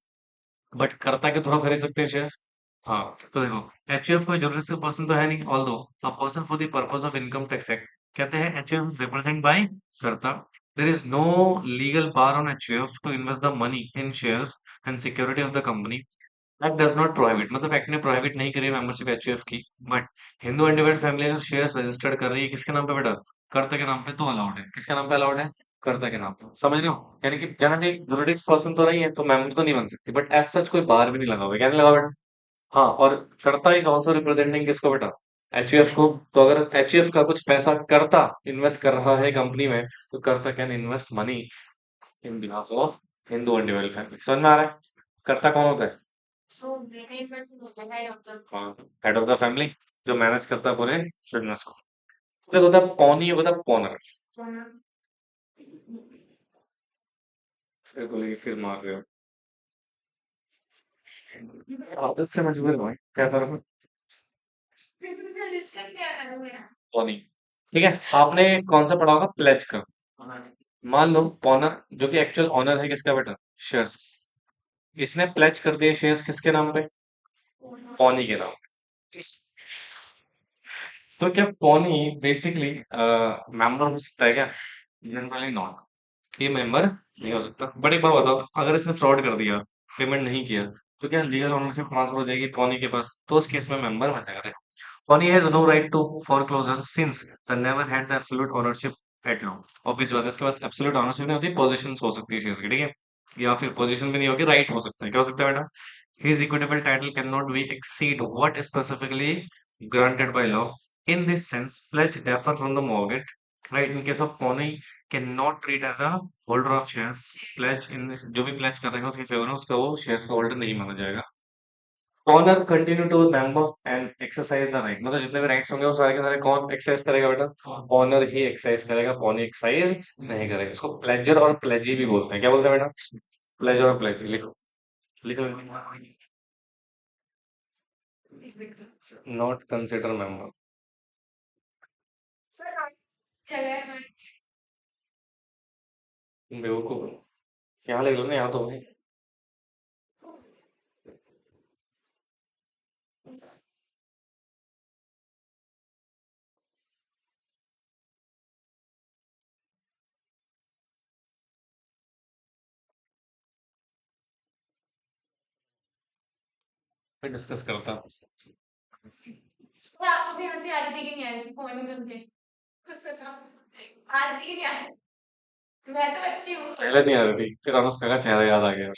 बट कर्ता के थ्रू खरीद सकते हैं शेयर्स। हाँ, तो देखो, एचयूएफ कोई जरूरी पर्सन तो है नहीं, although a person for the purpose of income tax act, कहते हैं HUF is represent by karta. There is no legal bar on HUF to invest the money in shares and security of the company. Act does not prohibit, मतलब एक्ट ने प्रोहिबिट नहीं करी मेंबरशिप एचयूएफ की, बट हिंदू अनडिवाइडेड फैमिली अगर शेयर्स रजिस्टर्ड कर रही है किसके नाम पे बेटा? कर्ता के नाम पे, तो अलाउड है। किसके नाम पे अलाउड है? कर्ता के नाम पे, समझ रहे हो? यानी कि जनरली जुरिडिक्स पर्सन तो नहीं है तो मेंबर तो नहीं बन सकती, बट एज सच कोई बार भी नहीं लगा हुआ है, क्या नहीं लगा बेटा? हाँ, और कर्ता इज ऑल्सो रिप्रेजेंटिंग किसको बेटा? एचयूएफ को। तो अगर एचयूएफ का कुछ पैसा कर्ता इन्वेस्ट कर रहा है कंपनी में, तो कर्ता can invest money in behalf of Hindu undivided family. समझ में आ रहा है? कर्ता कौन होता है? So, main person होता है head of the head of the family, जो मैनेज करता है पूरे बिजनेस को। एक होता है पॉनी, एक होता है पॉनर। firm. फिर बोले फिर मार रहे हो, आदत से मजबूर हो क्या करूं? इसका क्या करूँगा? पॉनी, ठीक है। आपने कौन सा पढ़ा होगा? प्लेज का। मान लो पॉनर, जो कि एक्चुअल ऑनर है किसका बेटा? शेयर्स। इसने प्लेज कर दिए शेयर्स किसके नाम पे? पॉनी के नाम पे। तो क्या पॉनी बेसिकली मेंबर हो सकता है क्या? जनरली नॉट, ये मेंबर नहीं हो सकता। बट एक बार बताओ, अगर इसने फ्रॉड कर दिया, पेमेंट नहीं किया, तो क्या लीगल ओनरशिप ट्रांसफर हो जाएगी पॉनी के पास? तो उस केस में मेंबर बन जाएगा। देखो, pawnee has no right to foreclosure since the never had the absolute ownership at law. Obvious बात है, इसके पास एब्सोल्यूट ओनरशिप नहीं होती, पोजीशन हो सकती है शेयर्स की, ठीक है, या फिर पोजीशन भी नहीं होगी, राइट हो सकता है। क्या हो सकता है बेटा? His equitable title cannot be exceed what is specifically granted by law. In this sense, pledge differ from the mortgage. Right? In case of Pony, cannot treat as a holder of shares. Pledge in this, जो भी pledge कर रहे हैं उसके फेवर में, उसका वो shares का holder नहीं माना जाएगा। Owner continue to member and exercise the right. मतलब जितने भी rights होंगे वो सारे के सारे कौन exercise करेगा बेटा? Owner ही exercise करेगा, Pony exercise नहीं करेगा। इसको pledger और pledgee भी बोलते हैं। क्या बोलते हैं बेटा? Pledger और pledgee, लिखो लिखो। Not consider member. जगह में बेवकूफ हो। यहाँ लिख लो ना, यहाँ तो है। मैं डिस्कस करता हूँ। और आपको भी हंसी आ रही थी कि नहीं आ रही फोन में सुन के? आ रही कि नहीं आ रही? मैं तो अच्छी हूँ। पहले नहीं आ रही थी, फिर अनुष्का का चेहरा याद आ गया।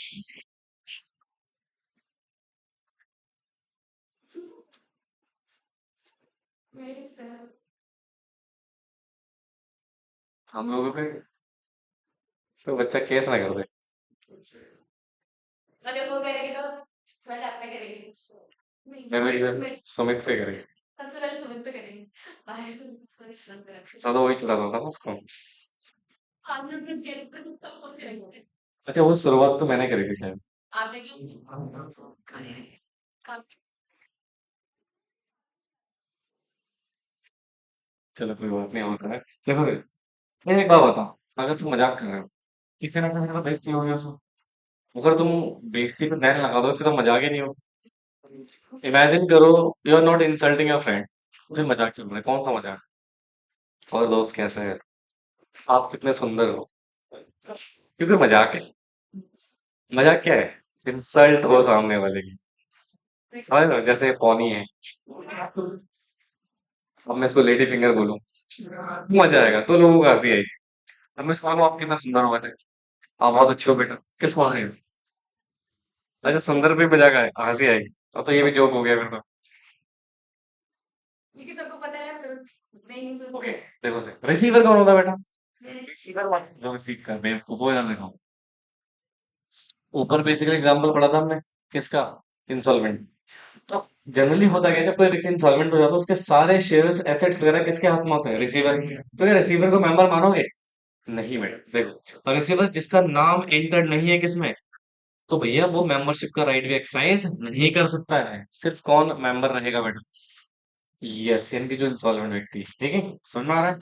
मेरी सर हम लोगों पे तो बच्चा केस ना कर दे। अरे वो करेगी तो पहले आप पे करेगी। नहीं मेरे वही से सुमित सुमित पे करे, सबसे पहले सुमित पे करेगी। बाहर से परिश्रम करेगी। ज्यादा वही चलाता था ना उसको। आप लोग ने खेल को तो कौन करेंगे? अच्छा, वो शुरुआत तो मैंने करी थी शायद। आपने क्या? आप चलो कोई बात नहीं, होता है। देखो, मैं एक बात बताऊं, अगर तुम मजाक कर रहे हो, किसी ना किसी का तो बेइज्जती होगी उसमें। अगर तुम बेइज्जती पे बैन लगा दो, फिर तो मजाक ही नहीं हो। इमेजिन करो, you are not insulting your friend, फिर मजाक चल रहा है, कौन सा मजाक? और दोस्त कैसे है, आप कितने सुंदर हो, क्योंकि मजाक है। मजाक क्या है? इंसल्ट हो सामने वाले की। समझ रहे हो? जैसे पौनी है, अब मैं इसको लेडी फिंगर बोलूं, मजा आएगा तो लोगों को हंसी आएगी। अब मैं इसको बोलूं, आप कितना सुंदर हो बेटे, आप बहुत अच्छे हो बेटा, किसको हंसी आएगी? अच्छा, सुंदर पे मजाक आए, हंसी आएगी, अब तो ये भी जोक हो गया फिर तो। क्योंकि सबको पता है ना फिर नहीं यूज ओके, होती देखो से रिसीवर कौन होता है बेटा? है। रिसीवर मत जो रिसीव कर, बेवकूफ हो जाने देखो। ऊपर बेसिकली एग्जांपल पढ़ा था हमने, किसका? इंसॉल्वेंट। तो जनरली होता क्या है, जब कोई व्यक्ति इंसॉल्वेंट हो जाता है, उसके सारे शेयर्स एसेट्स वगैरह किसके हाथ में होते हैं? रिसीवर के। तो क्या रिसीवर को मेंबर मानोगे? नहीं बेटा, देखो, और रिसीवर जिसका नाम एंटर नहीं है किसमें, तो भैया वो मेंबरशिप का राइट भी एक्सरसाइज नहीं कर सकता है। सिर्फ कौन मेंबर रहेगा बेटा? यस, यानी कि जो इंसॉल्वेंट व्यक्ति है। ठीक है, समझ में आ रहा है?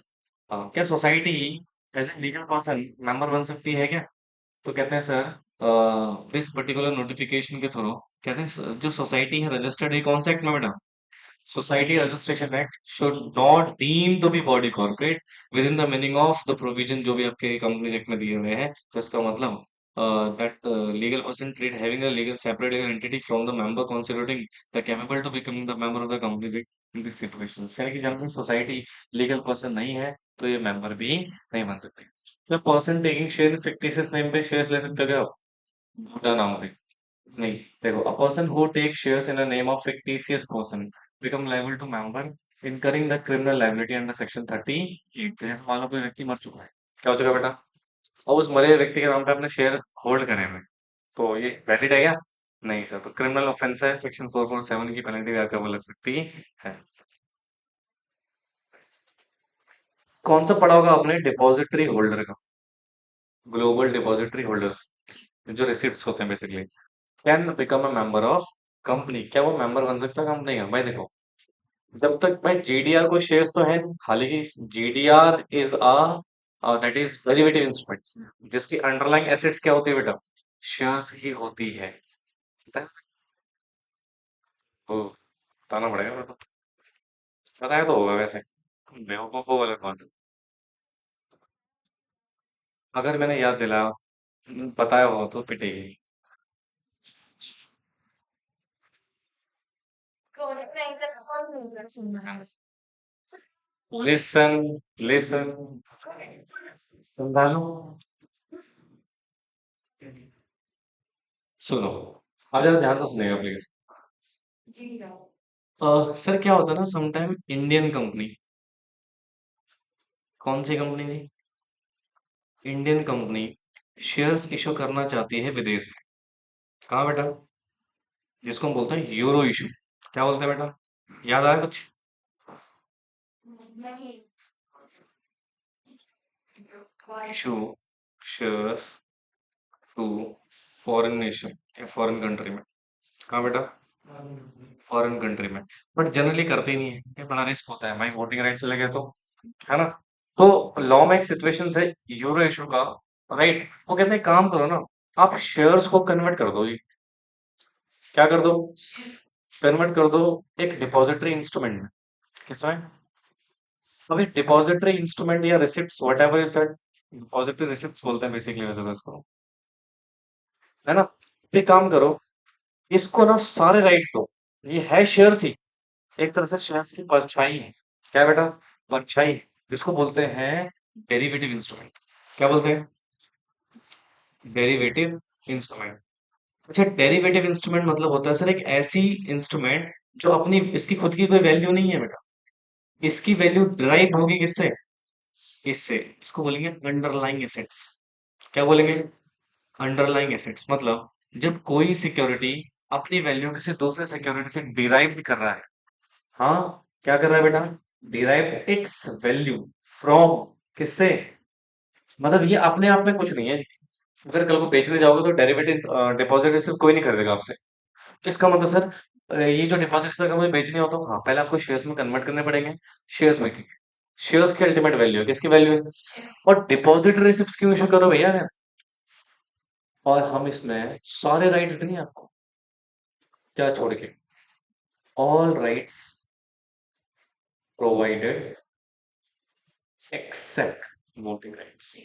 हाँ, क्या society as a legal person member बन सकती है क्या? तो कहते हैं सर, दिस पर्टिकुलर नोटिफिकेशन के थ्रू कहते हैं जो सोसाइटी है रजिस्टर्ड है कौन सा एक्ट में बेटा? Society Registration Act should not deem to be body corporate within the meaning of the provision जो भी आपके कंपनी एक्ट में दिए हुए हैं। तो इसका मतलब that legal person treat having a legal separate legal entity from the member constituting the capable to becoming the member of the company in this situation। यानी कि जब सोसाइटी लीगल पर्सन नहीं है तो ये मेंबर भी नहीं बन सकते। तो person taking share fictitious name पे शेयर्स ले सकते हो क्या आप? झूठा नाम पे नहीं। देखो, a person who takes shares in a name of fictitious person become liable to member incurring the criminal liability under section 38। तो जैसे मान लो कोई व्यक्ति मर चुका है, क्या हो चुका है बेटा? और उस मरे हुए व्यक्ति के नाम पे अपने शेयर होल्ड करे हुए हैं। तो ये वैलिड है क्या? नहीं सर, तो क्रिमिनल ऑफेंस है, सेक्शन 447 की पेनल्टी आपके ऊपर लग सकती है। कौन सा पढ़ा होगा आपने डिपॉजिटरी होल्डर का? ग्लोबल डिपॉजिटरी होल्डर्स, जो रिसिप्ट्स होते हैं basically, can become a member of company. क्या वो मेंबर बन सकता है कंपनी का? भाई देखो, जब तक भाई जीडीआर को शेयर्स तो है नहीं। हालांकि GDR is a that is derivative instruments, जिसकी अंडरलाइंग एसेट्स क्या होती है बेटा? शेयर्स ही होती है। पता है? वो बताना पड़ेगा बेटा। बताया तो होगा वैसे। बेवकूफ हो वाला कौन? अगर मैंने याद दिलाया, बताया हो तो पिटेगी। कौन एंकर कौन एंकर सुनना है? लिसन, लिसन, संभालो, सुनो। अब जरा ध्यान से सुनिएगा प्लीज। जी हाँ। सर क्या होता है ना, समटाइम इंडियन कंपनी, कौन सी कंपनी थी? इंडियन कंपनी शेयर्स इशू करना चाहती है विदेश में। कहाँ बेटा? जिसको हम बोलते हैं यूरो इशू। क्या बोलते हैं बेटा? याद आया कुछ? नहीं। Issue shares to foreign nation या फॉरेन कंट्री में। कहाँ बेटा? फॉरेन कंट्री में। बट जनरली करते ही नहीं है, ये बड़ा रिस्क होता है भाई, वोटिंग राइट चले गए तो, है ना? तो लॉ में एक सिचुएशन है यूरो इशू का, राइट? वो कहते हैं काम करो ना, आप शेयर्स को कन्वर्ट कर दो जी। क्या कर दो? कन्वर्ट कर दो एक डिपॉजिटरी इंस्ट्रूमेंट में। किसमें? अभी डिपॉजिटरी इंस्ट्रूमेंट या receipts what ever you said, depository receipts बोलते हैं बेसिकली वैसे तो इसको, है ना? एक काम करो, इसको ना सारे राइट्स दो। ये है शेयर्स ही, एक तरह से शेयर्स की परछाई है। क्या बेटा? परछाई। इसको बोलते हैं डेरिवेटिव इंस्ट्रूमेंट। क्या बोलते हैं? Derivative instrument. अच्छा, डेरिवेटिव इंस्ट्रूमेंट मतलब होता है सर एक ऐसी इंस्ट्रूमेंट जो अपनी इसकी खुद की कोई वैल्यू नहीं है बेटा। इसकी वैल्यू ड्राइव होगी किससे? इससे। इसको बोलेंगे अंडरलाइंग एसेट्स। क्या बोलेंगे? अंडरलाइंग एसेट्स मतलब जब कोई सिक्योरिटी अपनी वैल्यू किसी दूसरे सिक्योरिटी से डिराइव कर रहा है। हाँ, क्या कर रहा है बेटा? डिराइव इट्स वैल्यू फ्रॉम, किससे? मतलब ये अपने आप में कुछ नहीं है। अगर कल को बेचने जाओगे तो डेरिवेटिव डिपॉजिट सिर्फ कोई नहीं खरीदेगा आपसे। इसका मतलब सर, ये जो डिपॉजिट अगर मुझे बेचने हो तो हाँ, पहले आपको शेयर्स में कन्वर्ट करने पड़ेंगे। शेयर्स में शेयर्स की अल्टीमेट वैल्यू है, किसकी वैल्यू है? और डिपॉजिट रिसिप्ट क्यों इशू करो भैया यार? और हम इसमें सारे राइट्स देंगे आपको, क्या छोड़ के? All rights provided except voting rights.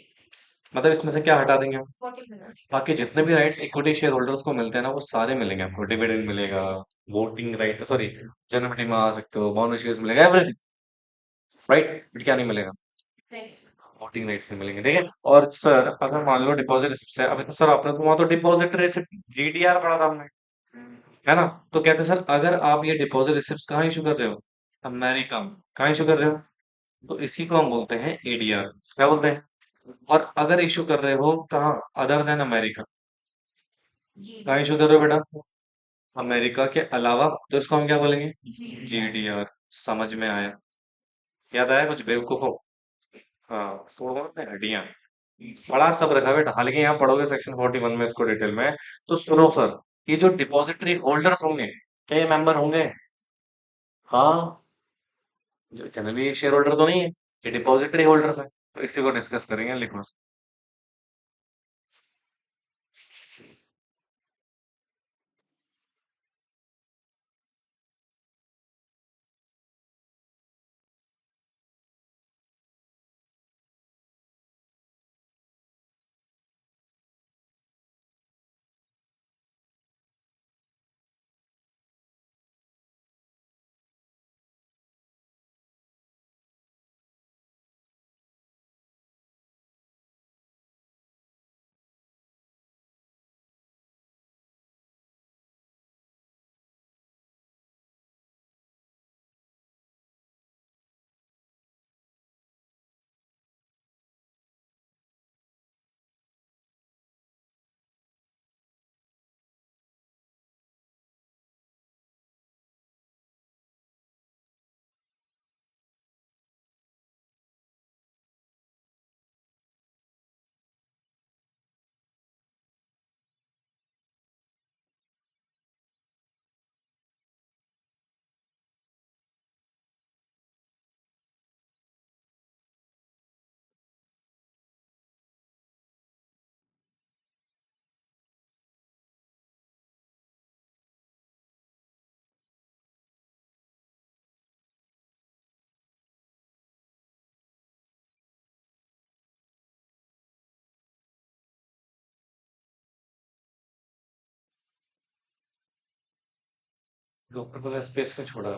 मतलब इसमें से क्या हटा देंगे हम? वोटिंग करना। बाकी जितने भी राइट्स इक्विटी शेयर होल्डर्स को मिलते हैं ना, वो सारे मिलेंगे आपको। डिविडेंड मिलेगा, वोटिंग राइट, सॉरी, जन्मदिन में आ सकते हो, बोनस शेयर्स मिलेगा, एवरीथिंग, राइट? बट क्या नहीं मिलेगा? नहीं। वोटिंग राइट्स नहीं मिलेंगे। ठीक है। और सर अगर मान लो डिपॉजिट रिसिप्ट है, अभी तो सर आपने तो वहां तो डिपॉजिट रिसिप्ट जीडीआर पढ़ा था हमने, है ना? तो कहते हैं सर अगर आप ये डिपॉजिट रिसिप्ट कहाँ इशू कर रहे हो? अमेरिका में। कहाँ इशू कर रहे हो? तो इसी को हम बोलते हैं एडीआर। क्या बोलते हैं? और अगर इशू कर रहे हो कहाँ, अदर देन अमेरिका, जी कहाँ इशू कर रहे हो बेटा? अमेरिका के अलावा, तो इसको हम क्या बोलेंगे? जी। जीडीआर। समझ में आया? याद आया कुछ बेवकूफों? हाँ, तोड़ो अपने हड्डियां। पढ़ा सब रखा है बेटा, हालांकि यहाँ पढ़ोगे सेक्शन 41 में इसको डिटेल में। तो सुनो सर, ये जो डिपॉजिटरी होल्डर्स होंगे, क्या ये मेंबर होंगे? हाँ, जो जनरली शेयर होल्डर तो नहीं है, ये डिपॉजिटरी होल्डर्स है। तो इसी को डिस्कस करेंगे, लिखो। ऊपर वाला स्पेस में छोड़ा।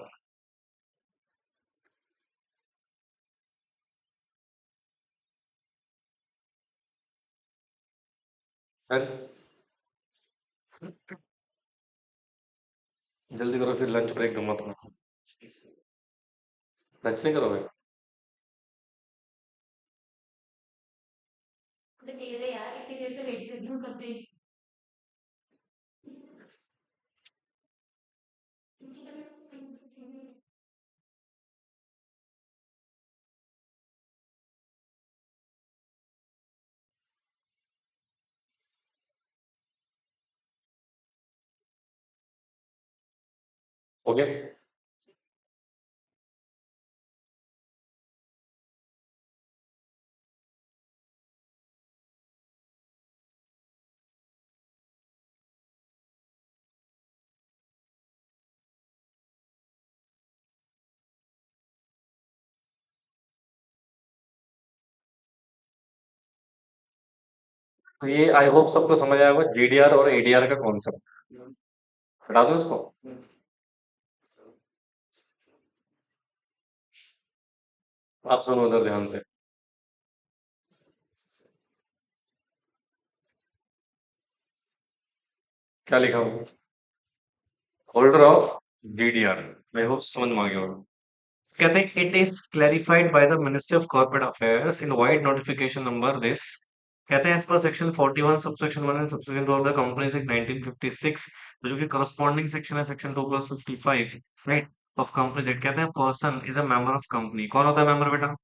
फिर जल्दी करो, फिर लंच ब्रेक दूंगा तुम्हें। लंच नहीं करोगे? अबे दे दे यार, इतनी देर से वेट कर रही हूँ कब दे। हो गया? तो ये आई होप सबको समझ आया होगा, जीडीआर और एडीआर का कॉन्सेप्ट। हटा दो इसको। आप सुनो उधर ध्यान से। क्या लिखा हुआ? Holder of GDR. I hope समझ में आ गया होगा। कहते हैं it is clarified by the ministry of corporate affairs in vide notification number this. कहते हैं as per section 41 subsection 1 and subsection 2 of the companies act 1956, जो कि करस्पॉन्डिंग सेक्शन है section 2+55, right, of companies act. कहते हैं person is a member of company. कौन होता है मेंबर बेटा?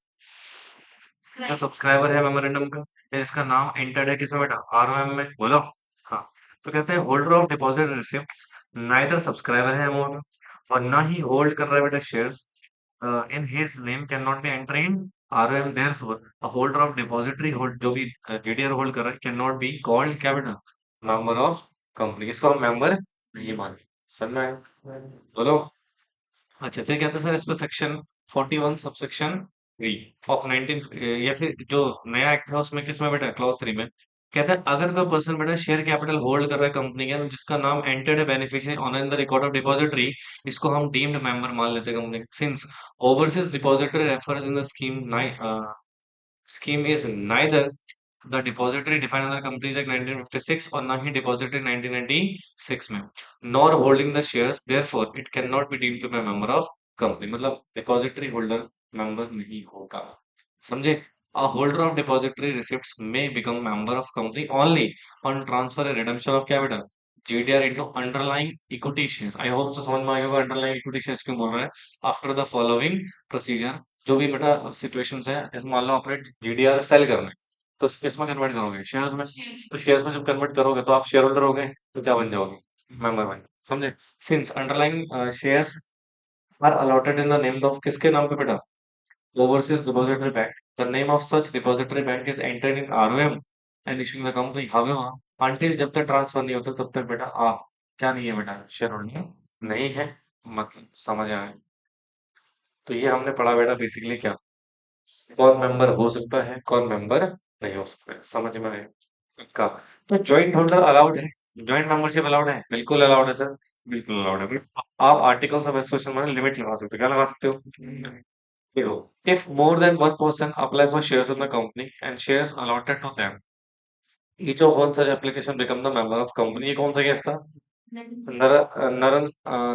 जो सब्सक्राइबर है मेमोरेंडम का, या जिसका नाम एंटर्ड है किसमें बेटा? आरओएम में, बोलो। हाँ। तो कहते हैं holder of deposit receipts neither subscriber है एमओ और ना ही होल्ड कर रहा है बेटा shares in his name, can not B enter in ROM. Therefore a holder of depository hold, जो भी जीडीआर होल्ड कर रहा है, कैन नॉट बी कॉल्ड क्या बेटा? Member of company. इसको हम मेंबर नहीं माने। समझ में आया? बोलो। अच्छा, फिर कहते हैं सर इस पर सेक्शन 41 सबसेक्शन 3 ऑफ 19, या फिर जो नया एक्ट है उसमें किसमें बेटा? क्लॉज 3 में कहता है अगर कोई पर्सन बेटा शेयर कैपिटल होल्ड कर रहा है कंपनी के अंदर, जिसका नाम एंटर्ड है beneficiary on in the record of depository, इसको हम डीम्ड मेंबर मान लेते हैं company. Since overseas depository refers in the scheme is neither the depository defined under companies act 1956 और ना ही डिपॉजिटरी 1996 में, nor holding the shares, therefore it can not be deemed to be member of company. मतलब डिपॉजिटरी होल्डर मेंबर नहीं होगा। समझे? A holder of depository receipts may become member of company only on transfer and redemption of capital GDR into underlying equity shares. I hope समझ में आ गया होगा अंडरलाइंग इक्विटी शेयर्स क्यों बोल रहे हैं। आफ्टर द फॉलोइंग प्रोसीजर, जो भी बेटा सिचुएशंस है, जैसे मान लो आपने जीडीआर सेल करना है, तो किस में कन्वर्ट करोगे? शेयर्स में। तो शेयर्स में जब कन्वर्ट करोगे तो आप शेयर होल्डर हो गए, तो क्या बन जाओगे? मेंबर बन। समझे? Since underlying shares are allotted in the name of किसके नाम पे बेटा? Overseas Depository Bank. The name of such depository bank is entered in ROM and issuing the company. However, until जब तक ट्रांसफर नहीं होता तब तक बेटा आप क्या नहीं है बेटा? शेयर होल्डर नहीं है। मतलब समझ आए? तो ये हमने पढ़ा बेटा बेसिकली क्या, कौन मेंबर हो सकता है, कौन मेंबर नहीं हो सकता है। समझ में आए? का तो जॉइंट होल्डर अलाउड है, जॉइंट मेंबरशिप अलाउड है, बिल्कुल अलाउड है सर, बिल्कुल अलाउड है। आप आर्टिकल्स ऑफ एसोसिएशन में लिमिट लगा सकते हो, क्या लगा सकते हो? देखो, if more than one person apply for shares in the company and shares allotted to them, each of one such application become the member of company। ये कौन सा केस था?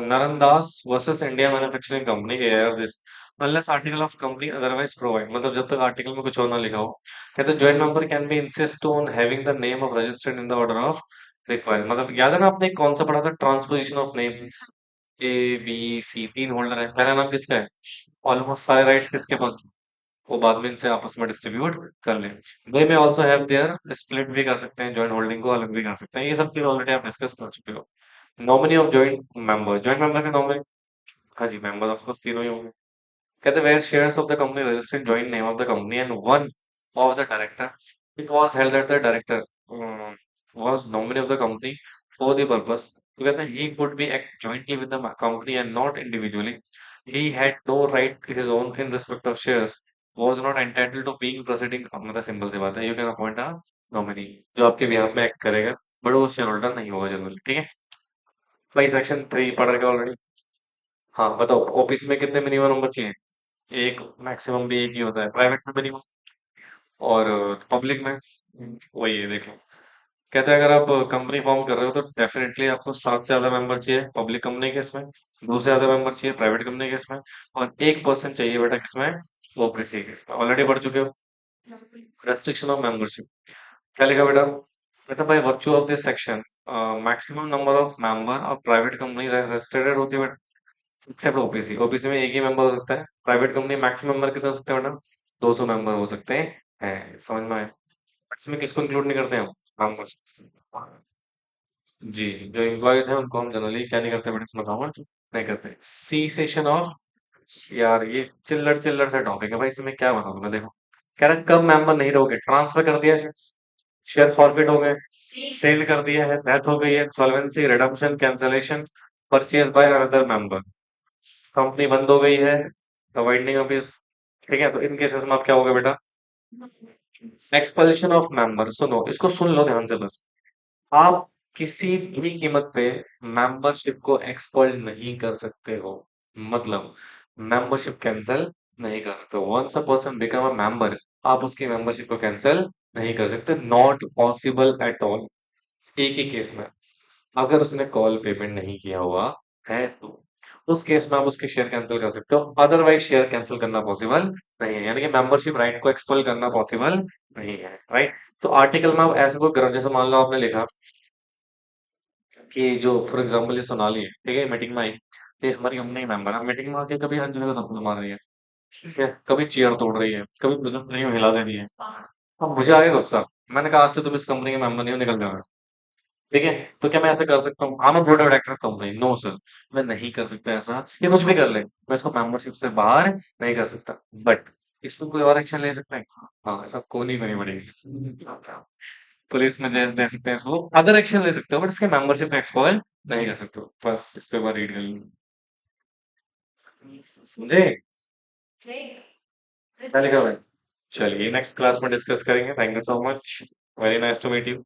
नरनदास वर्सेस इंडिया मैन्युफैक्चरिंग कंपनी के यार this, unless article of company otherwise provide, मतलब जब तक आर्टिकल में कुछ और ना लिखा हो। कहते हैं joint member can be insist on having the name of registered in the order of required. मतलब याद है ना आपने कौन सा पढ़ा था, transposition of name? A B C तीन होल्डर है, पहला नाम किसका है? ऑलमोस्ट सारे राइट्स किसके पास? वो बाद में इनसे आपस में डिस्ट्रीब्यूट कर लें। दे में ऑल्सो हैव देयर, स्प्लिट भी कर सकते हैं, जॉइंट होल्डिंग को अलग भी कर सकते हैं। ये सब चीज ऑलरेडी आप डिस्कस कर चुके हो। नॉमिनी ऑफ जॉइंट मेंबर के नॉमिनी, हाँ जी, मेंबर ऑफ कोर्स तीनों ही होंगे। कहते where shares of the company registered joint name of the company and one of the director, it was held that the director was nominee of the company for the purpose. तो कहते हैं he could be act jointly with the company and not individually. He had no right his own in respect of shares, was not entitled to being proceeding. मतलब सिंपल सी बात है, you can appoint a nominee जो आपके बिहाफ में एक्ट करेगा, बट वो शेयर होल्डर नहीं होगा जनरली। ठीक है भाई, सेक्शन 3 पढ़ रखे ऑलरेडी। हाँ बताओ, ऑफिस में कितने मिनिमम नंबर चाहिए? एक, मैक्सिमम भी एक ही होता है, प्राइवेट में मिनिमम और पब्लिक में वही है। देख लो, कहते हैं अगर आप कंपनी फॉर्म कर रहे हो तो डेफिनेटली आपको 7 से ज्यादा मेंबर चाहिए पब्लिक कंपनी के इसमें, 2 से ज्यादा मेंबर चाहिए प्राइवेट कंपनी के इसमें, और 1% चाहिए बेटा किसमें? ओपीसी के इसमें। ऑलरेडी पढ़ चुके हो। रेस्ट्रिक्शन ऑफ मेंबरशिप क्या लिखा बेटा? कहता by virtue of this section maximum number of member of private company registered होती है एक्सेप्ट ओपीसी। ओपीसी में एक ही मेंबर हो सकता है, प्राइवेट कंपनी मैक्सिमम मेंबर कितने हो सकते हैं बेटा? 200 मेंबर हो सकते हैं। समझ में आया? इसमें किसको इंक्लूड नहीं करते हम? मेंबर्स जी, जो एम्प्लॉयज हैं उनको हम जनरली क्या नहीं करते बेटा इसमें काउंट नहीं करते। सी सेशन ऑफ, यार ये चिल्लड़ चिल्लड़ सा टॉपिक है भाई, इसमें क्या बताऊं तुम्हें। देखो, कह रहा है कब मेंबर नहीं रहोगे? ट्रांसफर कर दिया शेयर, शेयर फॉरफिट हो गए, सेल कर दिया है, डेथ हो गई है, solvency, redemption, cancellation, purchase by another member, company बंद हो गई है, द वाइंडिंग ऑफ इज। ठीक है, तो इन केसेस में आप क्या होगा बेटा? Expulsion of member. सुनो, इसको सुन लो ध्यान से बस। आप किसी भी कीमत पे मेंबरशिप को एक्सपल्ड नहीं कर सकते हो, मतलब मेंबरशिप कैंसिल नहीं कर सकते हो। Once a person become a member, आप उसकी मेंबरशिप को कैंसिल नहीं कर सकते, नॉट पॉसिबल एट ऑल। एक ही केस में, अगर उसने कॉल पेमेंट नहीं किया हुआ है तो उस केस में आप उसके शेयर कैंसिल कर सकते हो, अदरवाइज शेयर कैंसिल करना पॉसिबल नहीं है। यानी कि मेंबरशिप राइट को एक्सपल करना पॉसिबल नहीं है, राइट? तो आर्टिकल में आप ऐसे कोई जैसे मान लो आपने लिखा कि जो फॉर एग्जांपल ये सोनाली है, ठीक है, मीटिंग में आई, ये हमारी कंपनी मेंबर है, मीटिंग में आके कभी अंजलि को थप्पड़ मार रही है, ठीक है, कभी चेयर तोड़ रही है, कभी प्रोजेक्ट नहीं हिला दे रही है। अब मुझे आ गया गुस्सा, मैंने कहा आज से तुम इस कंपनी के मेंबर नहीं हो, निकल जाओ। ठीक है, तो क्या मैं ऐसा कर सकता हूँ? हाँ, मैं board of director company, no sir, मैं नहीं कर सकता ऐसा। ये कुछ भी कर ले, मैं इसको मेंबरशिप से बाहर नहीं कर सकता, बट इसमें कोई और एक्शन ले सकते हैं? हाँ, ऐसा को नहीं करनी पड़ेगी। पुलिस में दे सकते हैं इसको, अदर एक्शन ले सकते हो, बट इसके मेंबरशिप एक्सपॉइल नहीं कर सकते हो। बस इसको एक बार रीड कर लीजिए, समझे? क्या लिखा हुआ है? चलिए नेक्स्ट क्लास में डिस्कस करेंगे। Thank you so much, very nice to meet you.